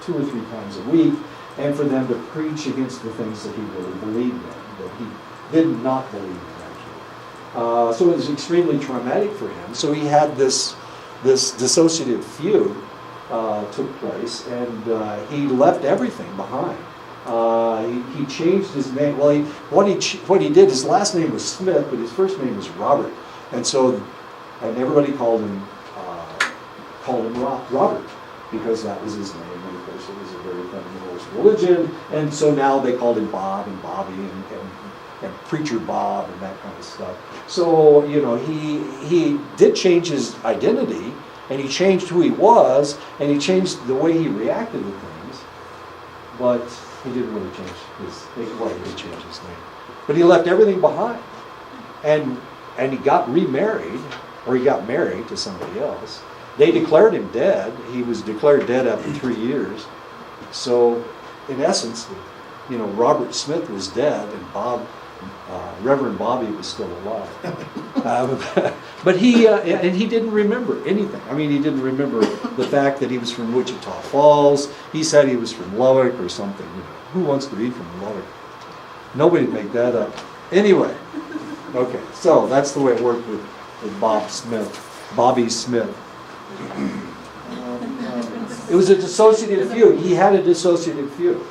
2 or 3 times a week, and for them to preach against the things that he really believed in, that he did not believe in, actually. So it was extremely traumatic for him. So he had this dissociative fugue took place, and he left everything behind. He changed his name. Well, what he did, his last name was Smith, but his first name was Robert, and everybody called him Robert, because that was his name. And of course, it was a very fundamentalist religion, and so now they called him Bob and Bobby and Preacher Bob and that kind of stuff. So he did change his identity, and he changed who he was, and he changed the way he reacted to things, but He didn't really change well, he did change his name. But he left everything behind. And he got remarried, or he got married to somebody else. They declared him dead. He was declared dead after 3 years. So, in essence, Robert Smith was dead, and Reverend Bobby was still alive. But he didn't remember anything. I mean, he didn't remember the fact that he was from Wichita Falls. He said he was from Lubbock or something. Who wants to be from Lubbock? Nobody make that up. Anyway, okay, so that's the way it worked with Bobby Smith. It was a dissociative fugue. He had a dissociative fugue.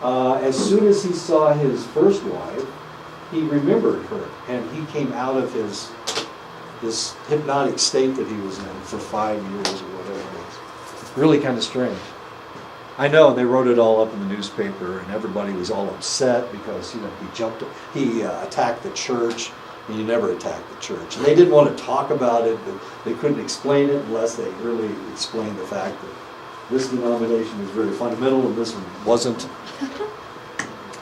As soon as he saw his first wife, he remembered her, and he came out of this hypnotic state that he was in for 5 years or whatever it was. Really kind of strange. I know, they wrote it all up in the newspaper, and everybody was all upset because he attacked the church, and you never attack the church. And they didn't want to talk about it, but they couldn't explain it unless they really explained the fact that this denomination was very fundamental and this one wasn't.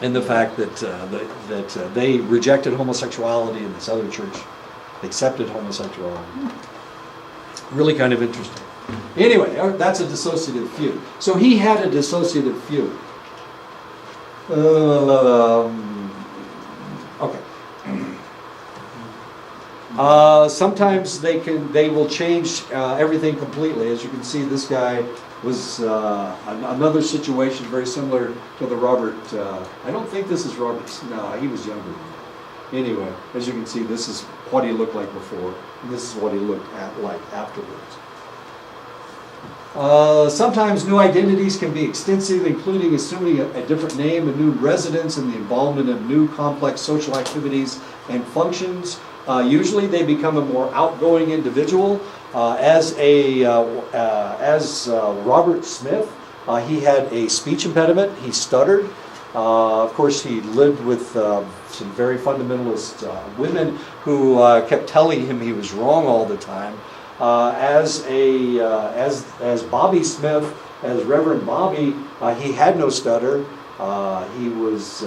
And the fact that they rejected homosexuality and this other church accepted homosexuality. Really kind of interesting. Anyway, that's a dissociative fugue. So he had a dissociative fugue. Okay. Sometimes they will change everything completely. As you can see, this guy was another situation very similar to the Robert. I don't think this is Robert. No, he was younger. Anyway, as you can see, this is what he looked like before, and this is what he looked like afterwards. Sometimes new identities can be extensive, including assuming a different name, a new residence, and the involvement of new complex social activities and functions. Usually they become a more outgoing individual. As Robert Smith, he had a speech impediment. He stuttered. Of course, he lived with some very fundamentalist women who kept telling him he was wrong all the time. As Bobby Smith, as Reverend Bobby, he had no stutter. He was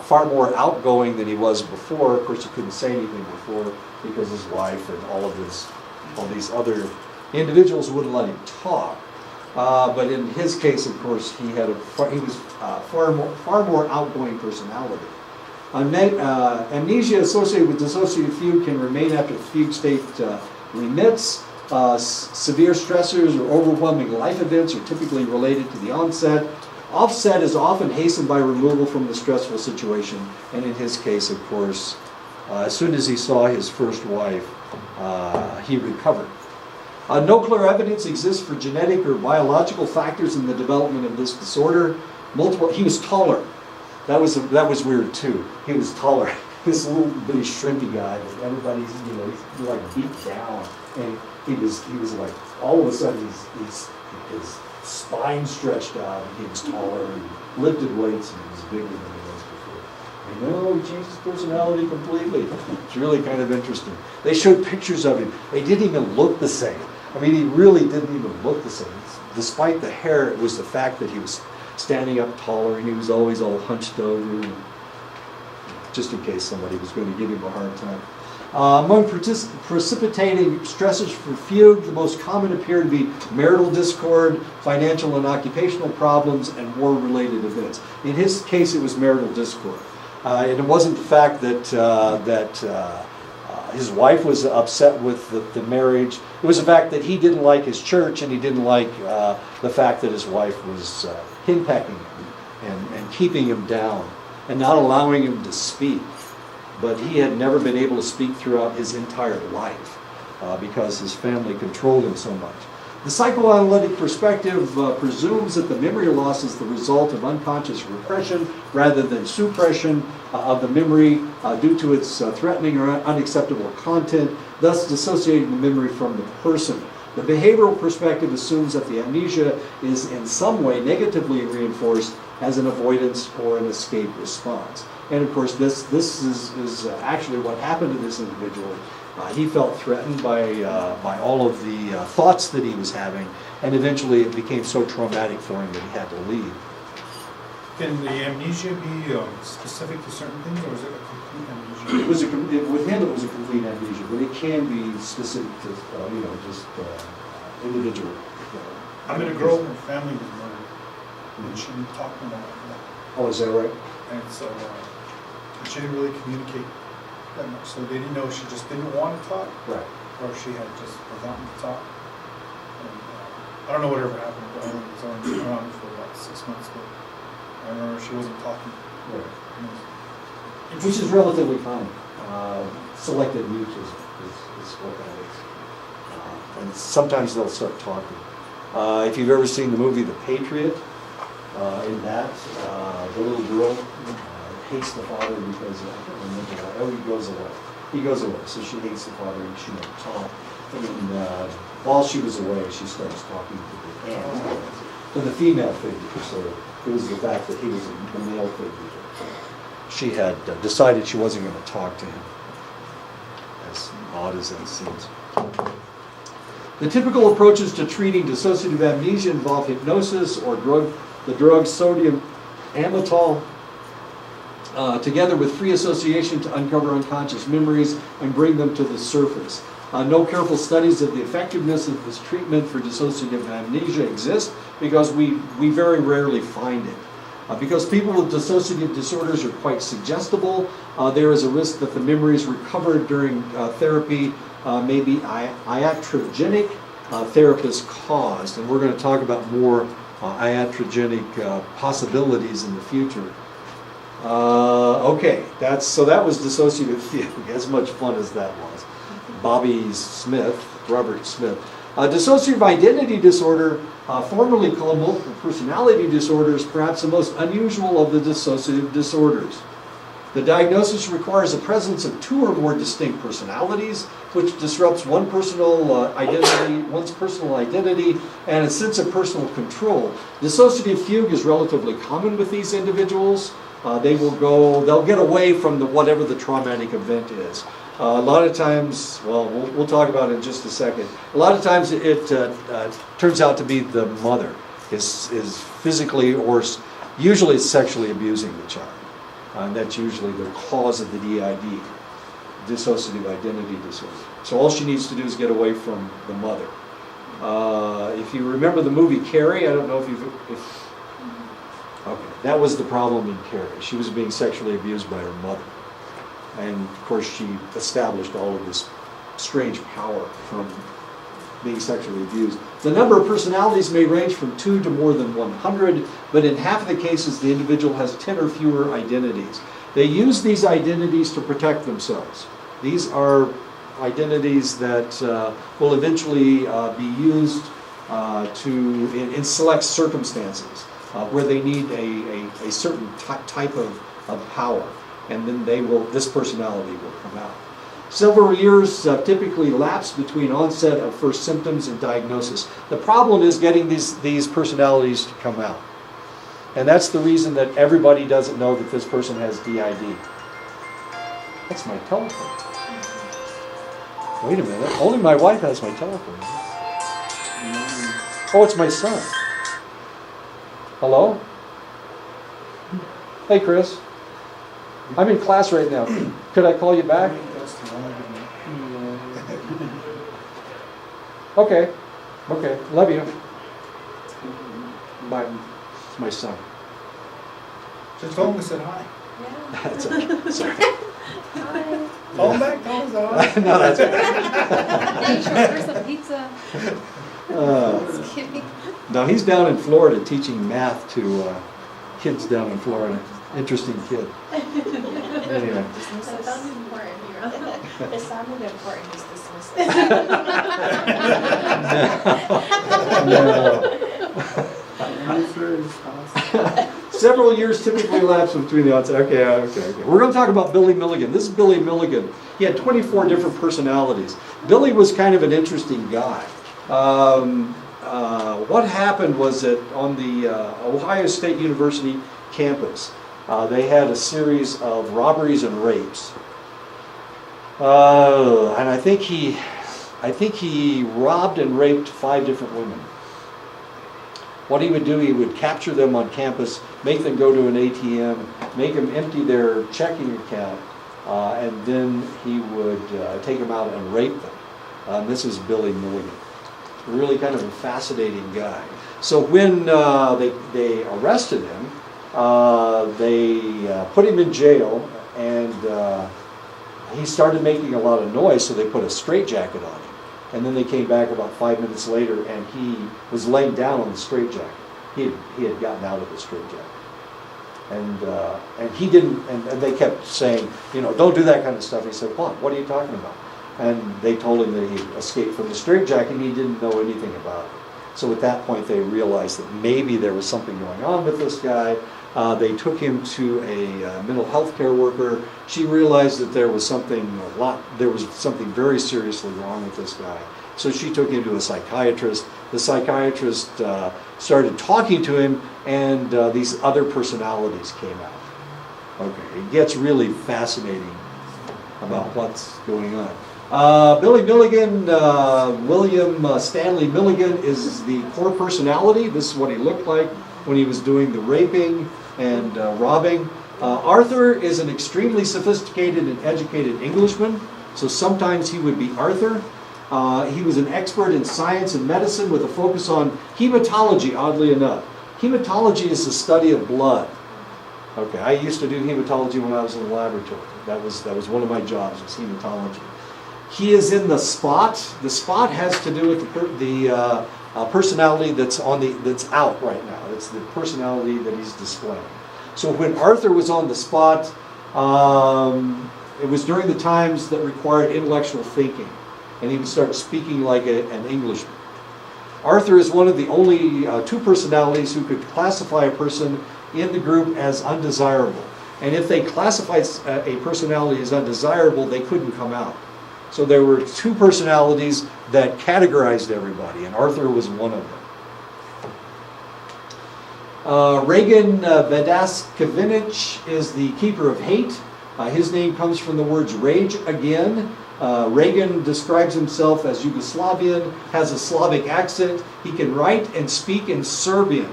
far more outgoing than he was before. Of course, he couldn't say anything before because his wife and all these other individuals wouldn't let him talk. But in his case, of course, he was far more outgoing personality. Amnesia associated with dissociative fugue can remain after the fugue state remits. Severe stressors or overwhelming life events are typically related to the onset. Offset is often hastened by removal from the stressful situation, and in his case, of course, as soon as he saw his first wife, he recovered. No clear evidence exists for genetic or biological factors in the development of this disorder. He was taller. That was weird too. He was taller. This little bitty shrimpy guy that everybody's he's like beat down, and he was like all of a sudden his spine stretched out, and he was taller and lifted weights, and he was bigger than he was before. He changed his personality completely. It's really kind of interesting. They showed pictures of him. They didn't even look the same. I mean, he really didn't even look the same. Despite the hair, it was the fact that he was standing up taller, and he was always all hunched over, just in case somebody was going to give him a hard time. Among precipitating stressors for fugue, the most common appear to be marital discord, financial and occupational problems, and war-related events. In his case, it was marital discord. And it wasn't the fact that his wife was upset with the marriage. It was the fact that he didn't like his church, and he didn't like the fact that his wife was henpecking him and keeping him down and not allowing him to speak. But he had never been able to speak throughout his entire life because his family controlled him so much. The psychoanalytic perspective presumes that the memory loss is the result of unconscious repression rather than suppression of the memory due to its threatening or unacceptable content, thus dissociating the memory from the person. The behavioral perspective assumes that the amnesia is in some way negatively reinforced as an avoidance or an escape response. And of course, this is actually what happened to this individual. He felt threatened by all of the thoughts that he was having, and eventually it became so traumatic for him that he had to leave. Can the amnesia be specific to certain things, or is it a complete amnesia? It was with him, it was a complete amnesia, but it can be specific to, just individual. I met a girl, her family was murdered, and she didn't talk to nobody. Oh, is that right? And so, she didn't really communicate that much, so they didn't know if she just didn't want to talk, Right. or if she had just forgotten to talk. And, I don't know whatever happened, but I was only around for about 6 months, but I remember she wasn't talking. Right. It was Which is relatively common. Selective mute is what that is. And sometimes they'll start talking. If you've ever seen the movie The Patriot, in that, the little girl hates the father because, I can't remember, he goes away. He goes away, so she hates the father and she won't talk. And while she was away, she starts talking to the aunt, to the female figure. So it was the fact that he was the male figure. She had decided she wasn't going to talk to him, as odd as that seems. The typical approaches to treating dissociative amnesia involve hypnosis or the drug sodium amytal, together with free association to uncover unconscious memories and bring them to the surface. No careful studies of the effectiveness of this treatment for dissociative amnesia exist because we very rarely find it. Because people with dissociative disorders are quite suggestible, there is a risk that the memories recovered during therapy may be iatrogenic, therapist caused. And we're going to talk about more iatrogenic possibilities in the future. Okay, so that was dissociative fugue, as much fun as that was. Robert Smith. Dissociative identity disorder, formerly called multiple personality disorder, is perhaps the most unusual of the dissociative disorders. The diagnosis requires the presence of two or more distinct personalities, which disrupts one's personal identity and a sense of personal control. Dissociative fugue is relatively common with these individuals. They'll get away from whatever the traumatic event is. A lot of times, we'll talk about it in just a second. A lot of times it turns out to be the mother is physically or usually sexually abusing the child. And that's usually the cause of the DID, dissociative identity disorder. So all she needs to do is get away from the mother. If you remember the movie Carrie, I don't know okay, that was the problem in Carrie. She was being sexually abused by her mother. And of course she established all of this strange power from being sexually abused. The number of personalities may range from 2 to more than 100, but in half of the cases the individual has 10 or fewer identities. They use these identities to protect themselves. These are identities that will eventually be used in select circumstances where they need a certain type of power, and then this personality will come out. Several years typically lapse between onset of first symptoms and diagnosis. The problem is getting these personalities to come out. And that's the reason that everybody doesn't know that this person has DID. That's my telephone. Wait a minute, only my wife has my telephone. Oh, it's my son. Hello? Hey, Chris. I'm in class right now. Could I call you back? Okay. Love you. Bye. It's my son. Just told him to say hi. Yeah. That's okay. Sorry. Hi. Call him back, tell him to say hi. No, that's okay. Hey, should I order some pizza? Just kidding. No, he's down in Florida teaching math to kids down in Florida. Interesting kid. Anyway. That sounded important. It sounded important, just dismiss it. No. Several years typically lapse between the onset. Okay. We're going to talk about Billy Milligan. This is Billy Milligan. He had 24 different personalities. Billy was kind of an interesting guy. What happened was that on the Ohio State University campus, they had a series of robberies and rapes. And I think he robbed and raped 5 different women. What he would do, he would capture them on campus, make them go to an ATM, make them empty their checking account, and then he would take them out and rape them. This is Billy Milligan. Really kind of a fascinating guy. So when they arrested him, they put him in jail, and he started making a lot of noise, so they put a straitjacket on him. And then they came back about 5 minutes later, and he was laying down on the straitjacket. He had gotten out of the straitjacket. And he didn't, and they kept saying, don't do that kind of stuff. He said, what are you talking about? And they told him that he escaped from the straitjacket, and he didn't know anything about it. So at that point, they realized that maybe there was something going on with this guy. They took him to a mental health care worker. She realized that there was something very seriously wrong with this guy. So she took him to a psychiatrist. The psychiatrist started talking to him, and these other personalities came out. Okay, it gets really fascinating about what's going on. Billy Milligan, William Stanley Milligan is the core personality. This is what he looked like when he was doing the raping and robbing. Arthur is an extremely sophisticated and educated Englishman, so sometimes he would be Arthur. He was an expert in science and medicine with a focus on hematology, oddly enough. Hematology is the study of blood. Okay, I used to do hematology when I was in the laboratory. That was one of my jobs, was hematology. He is in the spot. The spot has to do with the personality that's out right now. It's the personality that he's displaying. So when Arthur was on the spot, it was during the times that required intellectual thinking, and he would start speaking like an Englishman. Arthur is one of the only two personalities who could classify a person in the group as undesirable. And if they classified a personality as undesirable, they couldn't come out. So there were two personalities that categorized everybody, and Arthur was one of them. Reagan Vedaskevich is the keeper of hate. His name comes from the words rage again. Reagan describes himself as Yugoslavian, has a Slavic accent. He can write and speak in Serbian,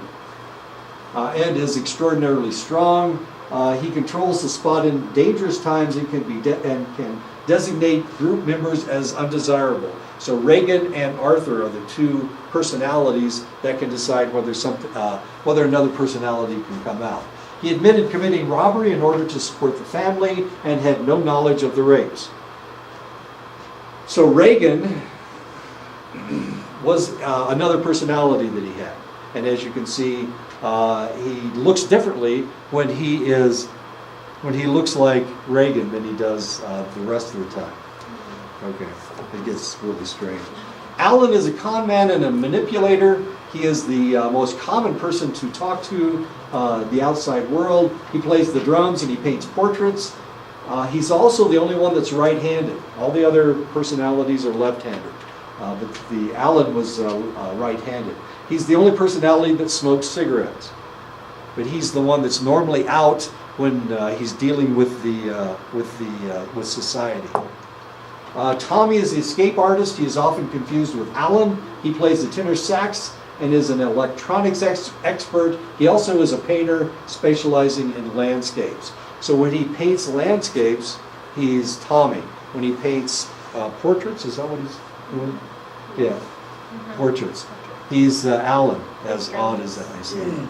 and is extraordinarily strong. He controls the spot in dangerous times and can designate group members as undesirable. So Reagan and Arthur are the two personalities that can decide whether another personality can come out. He admitted committing robbery in order to support the family and had no knowledge of the rapes. So Reagan was another personality that he had. And as you can see, he looks differently when he looks like Reagan than he does the rest of the time. Okay, it gets really strange. Alan is a con man and a manipulator. He is the most common person to talk to the outside world. He plays the drums and he paints portraits. He's also the only one that's right-handed. All the other personalities are left-handed. But the Alan was right-handed. He's the only personality that smokes cigarettes. But he's the one that's normally out when he's dealing with society. Tommy is the escape artist. He is often confused with Alan. He plays the tenor sax and is an electronics expert. He also is a painter specializing in landscapes. So when he paints landscapes, he's Tommy. When he paints portraits, is that what he's doing? Yeah, portraits. He's Alan, as odd as that may seem.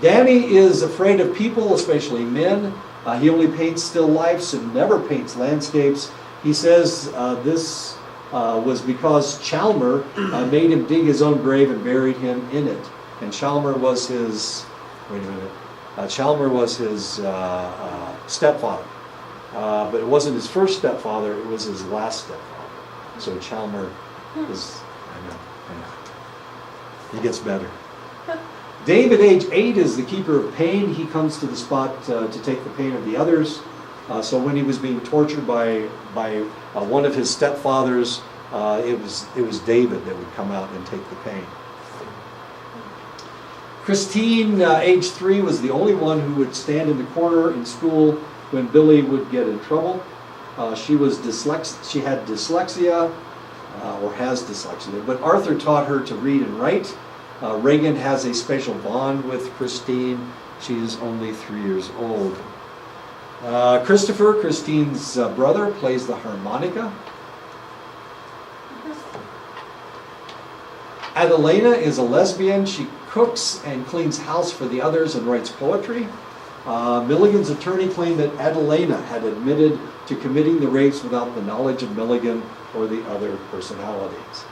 Danny is afraid of people, especially men. He only paints still lifes and never paints landscapes. He says this was because Chalmer made him dig his own grave and buried him in it. And Chalmer was his, Chalmer was his stepfather. But it wasn't his first stepfather, it was his last stepfather. So Chalmer is, I know. He gets better. David, age 8, is the keeper of pain. He comes to the spot to take the pain of the others. So when he was being tortured by one of his stepfathers, it was David that would come out and take the pain. Christine, age 3, was the only one who would stand in the corner in school when Billy would get in trouble. She had dyslexia, or has dyslexia, but Arthur taught her to read and write. Reagan has a special bond with Christine. She is only 3 years old. Christopher, Christine's brother, plays the harmonica. Adelena is a lesbian. She cooks and cleans house for the others and writes poetry. Milligan's attorney claimed that Adelena had admitted to committing the rapes without the knowledge of Milligan or the other personalities.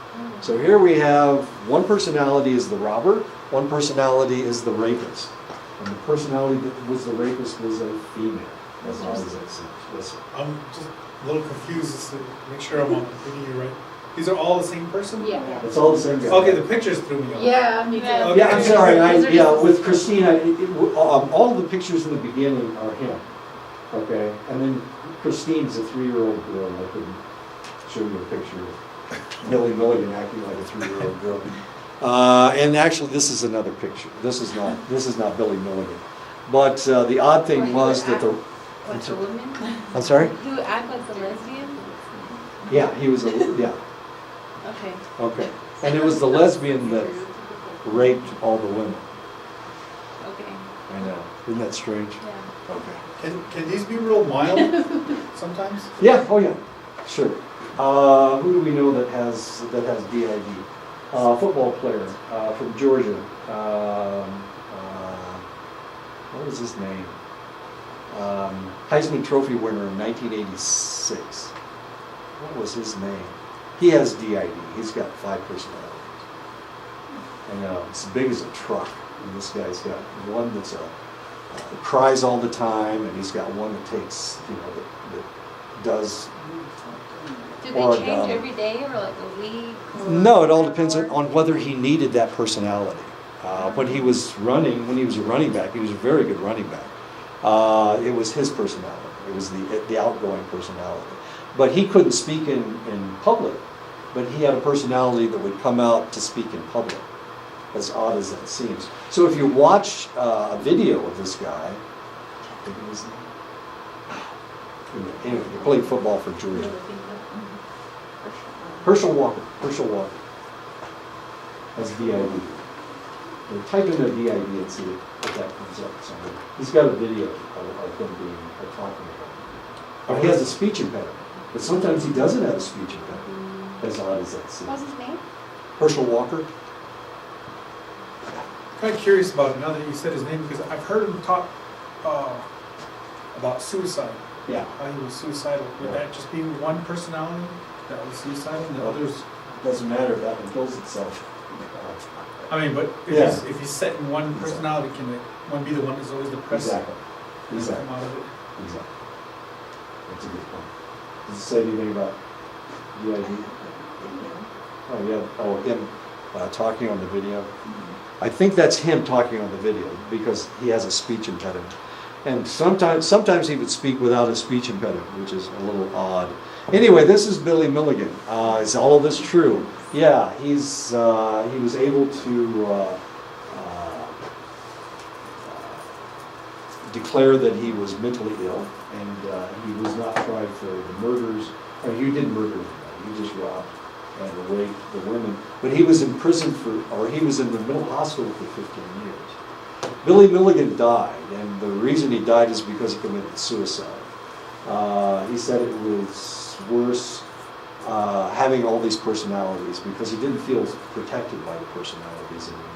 So here we have one personality is the robber, one personality is the rapist. And the personality that was the rapist was a female, as odd as it seems. Listen. I'm just a little confused just to make sure I'm thinking you right. These are all the same person? Yeah. It's all the same guy. Okay, the pictures threw me off. Yeah, me too. Yeah. Yeah, I'm sorry. These are just- With Christine, all the pictures in the beginning are him. Okay, and then Christine's a 3-year-old girl. I couldn't show you a picture of Billy Milligan acting like a 3-year-old girl. And actually, this is another picture. This is not Billy Milligan. But the odd thing was that the. Like a woman? I'm sorry. Who act like a lesbian? Yeah, he was a yeah. Okay. Okay, and it was the lesbian that raped all the women. Okay. I know. Isn't that strange? Yeah. Okay. Can these be real mild sometimes? Yeah. Oh yeah. Sure. Who do we know that has DID? Football player from Georgia. What was his name? Heisman Trophy winner in 1986. What was his name? He has DID. He's got 5 personalities. I know, it's as big as a truck. And this guy's got one that's cries all the time, and he's got one that takes, that does. Do they change every day or like a week? Or No, it all depends on whether he needed that personality. When he was a running back, he was a very good running back. It was his personality. It was the outgoing personality. But he couldn't speak in public, but he had a personality that would come out to speak in public, as odd as that seems. So if you watch a video of this guy, I think it was, anyway, he played football for Georgia. Herschel Walker has DID. Type in a DID and see if that comes up somewhere. He's got a video of him talking about it. He has a speech impediment, but sometimes he doesn't have a speech impediment, as odd as that seems. What's his name? Herschel Walker? Kind of curious about it now that you said his name because I've heard him talk about suicide. Yeah. How he was suicidal. Would that just be one personality that was suicidal and the others? Doesn't matter if that one kills itself. I mean, but if he's set in one personality, can one be the one that's always depressed? Exactly. Does it come out of it? Exactly. That's a good point. Does it say anything about DID? Oh, yeah. Oh, him talking on the video. I think that's him talking on the video because he has a speech impediment. And sometimes he would speak without a speech impediment, which is a little odd. Anyway, this is Billy Milligan. Is all of this true? Yeah, he was able to declare that he was mentally ill, and he was not tried for the murders. He didn't murder anybody. He just robbed and raped the women. But he was in prison he was in the mental hospital for 15 years. Billy Milligan died, and the reason he died is because he committed suicide. He said it was worse having all these personalities because he didn't feel protected by the personalities anymore.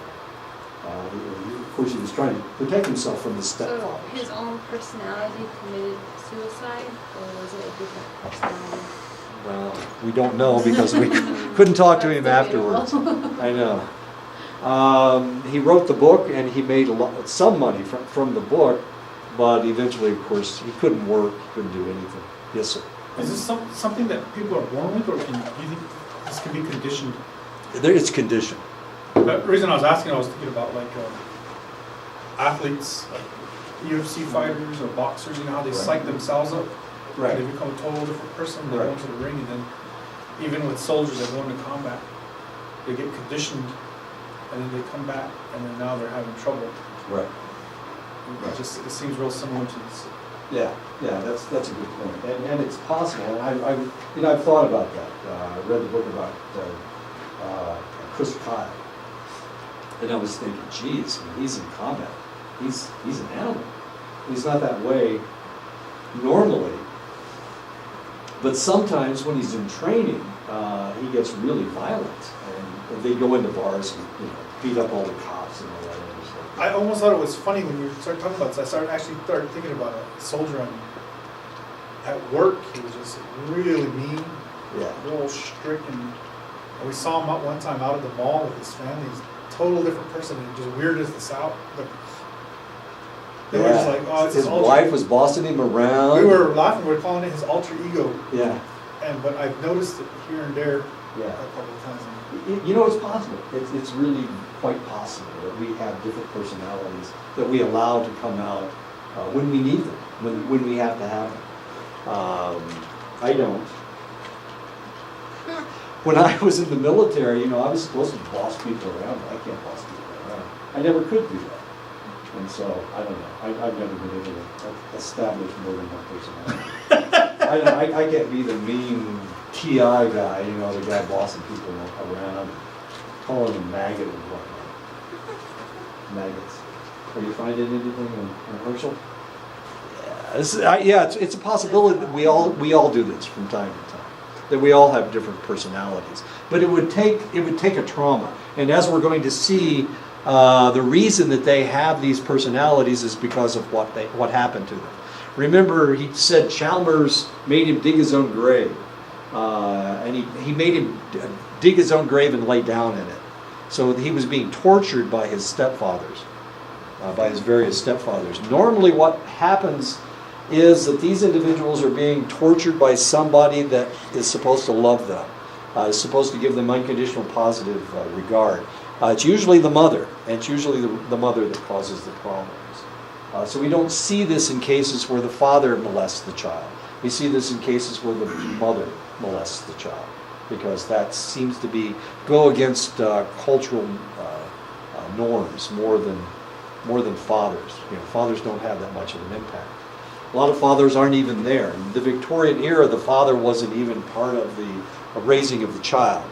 Of course, he was trying to protect himself from his So stepfather. his own personality committed suicide, or was it a different personality? Well, we don't know because we couldn't talk to him That's afterwards. debatable. I know. He wrote the book and he made some money from the book, but eventually, of course, he couldn't work, he couldn't do anything. Yes, sir. Is this something that people are born with, or do you think this can be conditioned? It's conditioned. The reason I was asking, I was thinking about like athletes, like UFC fighters or boxers. You know how they psych themselves up, Right. They become a total different person. They Right. go into the ring, and then even with soldiers that go into combat, they get conditioned, and then they come back, and then now they're having trouble. Right. It seems real similar to this. Yeah, that's a good point, and it's possible. And I've thought about that. I read the book about Chris Kyle. And I was thinking, geez, when he's in combat, he's an animal. He's not that way normally. But sometimes when he's in training, he gets really violent. And they go into bars and beat up all the cops and all that other stuff. I almost thought it was funny when you started talking about this. I started thinking about a soldier at work. He was just really mean, real strict, and we saw him one time out at the mall with his family. He's a total different person, and just weirded us out. They were just like, oh, it's his wife was bossing him around. We were laughing. We were calling it his alter ego. Yeah. But I've noticed it here and there Yeah. a couple of times. It's possible. It's really quite possible that we have different personalities that we allow to come out when we need them, when we have to have them. I don't. When I was in the military, I was supposed to boss people around, but I can't boss people around. I never could do that. And so, I don't know. I've never been able to establish more than one personality. I can't be the mean TI guy, the guy bossing people around, calling them maggot and whatnot. Maggots. Are you finding anything in Herschel? Yeah, it's a possibility that we all do this from time to time. That we all have different personalities. But it would take a trauma. And as we're going to see, the reason that they have these personalities is because of what happened to them. Remember, he said Chalmers made him dig his own grave. And he made him dig his own grave and lay down in it. So he was being tortured by his stepfathers, by his various stepfathers. Normally what happens is that these individuals are being tortured by somebody that is supposed to love them, is supposed to give them unconditional positive regard. It's usually the mother, and it's usually the mother that causes the problems. So we don't see this in cases where the father molests the child. We see this in cases where the mother molests the child, because that seems to go against cultural norms more than fathers. Fathers don't have that much of an impact. A lot of fathers aren't even there. In the Victorian era, the father wasn't even part of the raising of the child.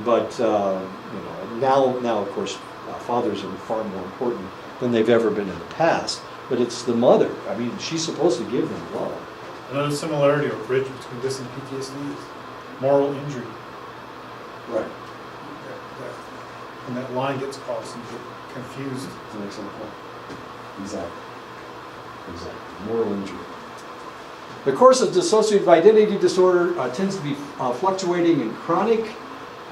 But now of course, fathers are far more important than they've ever been in the past. But it's the mother. I mean, she's supposed to give them love. Another similarity or bridge between this and PTSD is moral injury. Right. When that line gets crossed and you get confused. That's an excellent point. Exactly. Moral injury. The course of dissociative identity disorder tends to be fluctuating and chronic.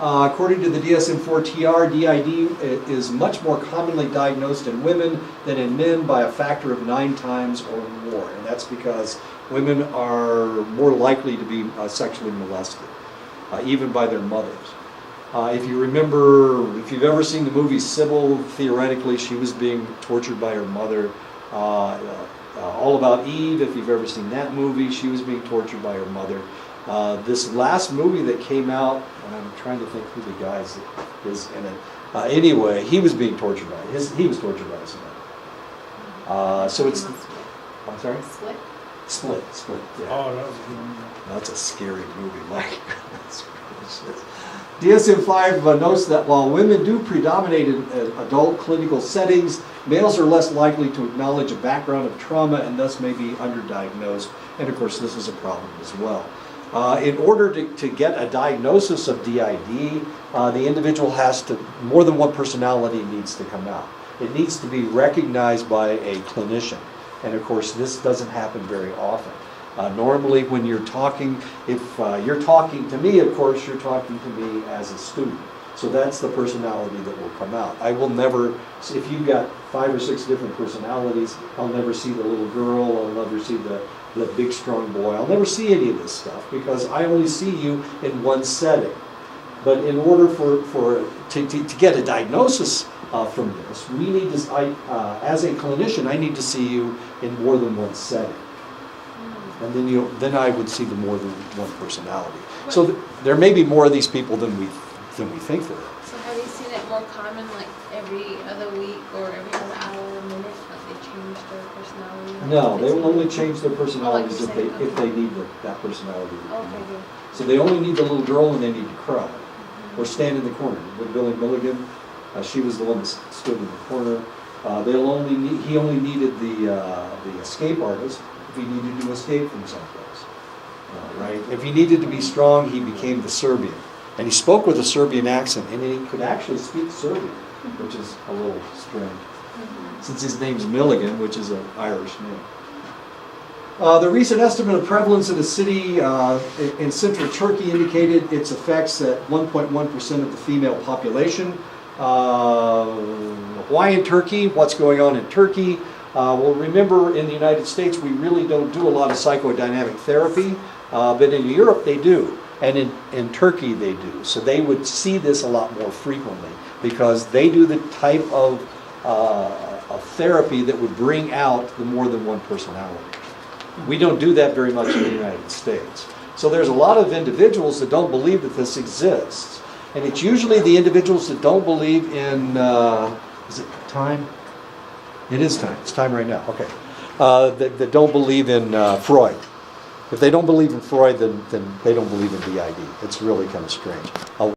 According to the DSM-4-TR, DID is much more commonly diagnosed in women than in men by a factor of 9 times or more. And that's because women are more likely to be sexually molested, even by their mothers. If you remember, if you've ever seen the movie Sybil, theoretically she was being tortured by her mother. All About Eve, if you've ever seen that movie, she was being tortured by her mother. This last movie that came out, and I'm trying to think who the guy is in it. Anyway, he was being tortured by his mother. So it's, I'm sorry? Split, yeah. Oh, that was a good one. That's a scary movie, Mike. DSM-5 notes that while women do predominate in adult clinical settings, males are less likely to acknowledge a background of trauma and thus may be underdiagnosed. And of course, this is a problem as well. In order to get a diagnosis of DID, the individual more than one personality needs to come out. It needs to be recognized by a clinician. And of course, this doesn't happen very often. Normally when you're talking, if you're talking to me, of course, you're talking to me as a student. So that's the personality that will come out. I will never, if you've got 5 or 6 different personalities, I'll never see the little girl, I'll never see the big strong boy. I'll never see any of this stuff because I only see you in one setting. But in order to get a diagnosis from this, we need to, as a clinician, I need to see you in more than one setting. And then I would see the more than one personality. So there may be more of these people than we think there are. So have you seen it more common, like every other week or every other hour or minute, like they change their personality? No, they will only change their personalities if they need that personality. Okay, good. So they only need the little girl and they need to cry or stand in the corner. With Billy Milligan, She was the one that stood in the corner. He only needed the escape artist if he needed to escape from someplace. Right? If he needed to be strong, he became the Serbian. And he spoke with a Serbian accent, and he could actually speak Serbian, which is a little strange, since his name's Milligan, which is an Irish name. The recent estimate of prevalence in a city in central Turkey indicated its effects at 1.1% of the female population. Why in Turkey? What's going on in Turkey? Well, remember, in the United States, we really don't do a lot of psychodynamic therapy, but in Europe they do, and in Turkey they do. So they would see this a lot more frequently because they do the type of therapy that would bring out the more than one personality. We don't do that very much in the United States. So there's a lot of individuals that don't believe that this exists. And it's usually the individuals that don't believe in, is it time? It is time. It's time right now. Okay. That don't believe in Freud. If they don't believe in Freud, then they don't believe in DID. It's really kind of strange.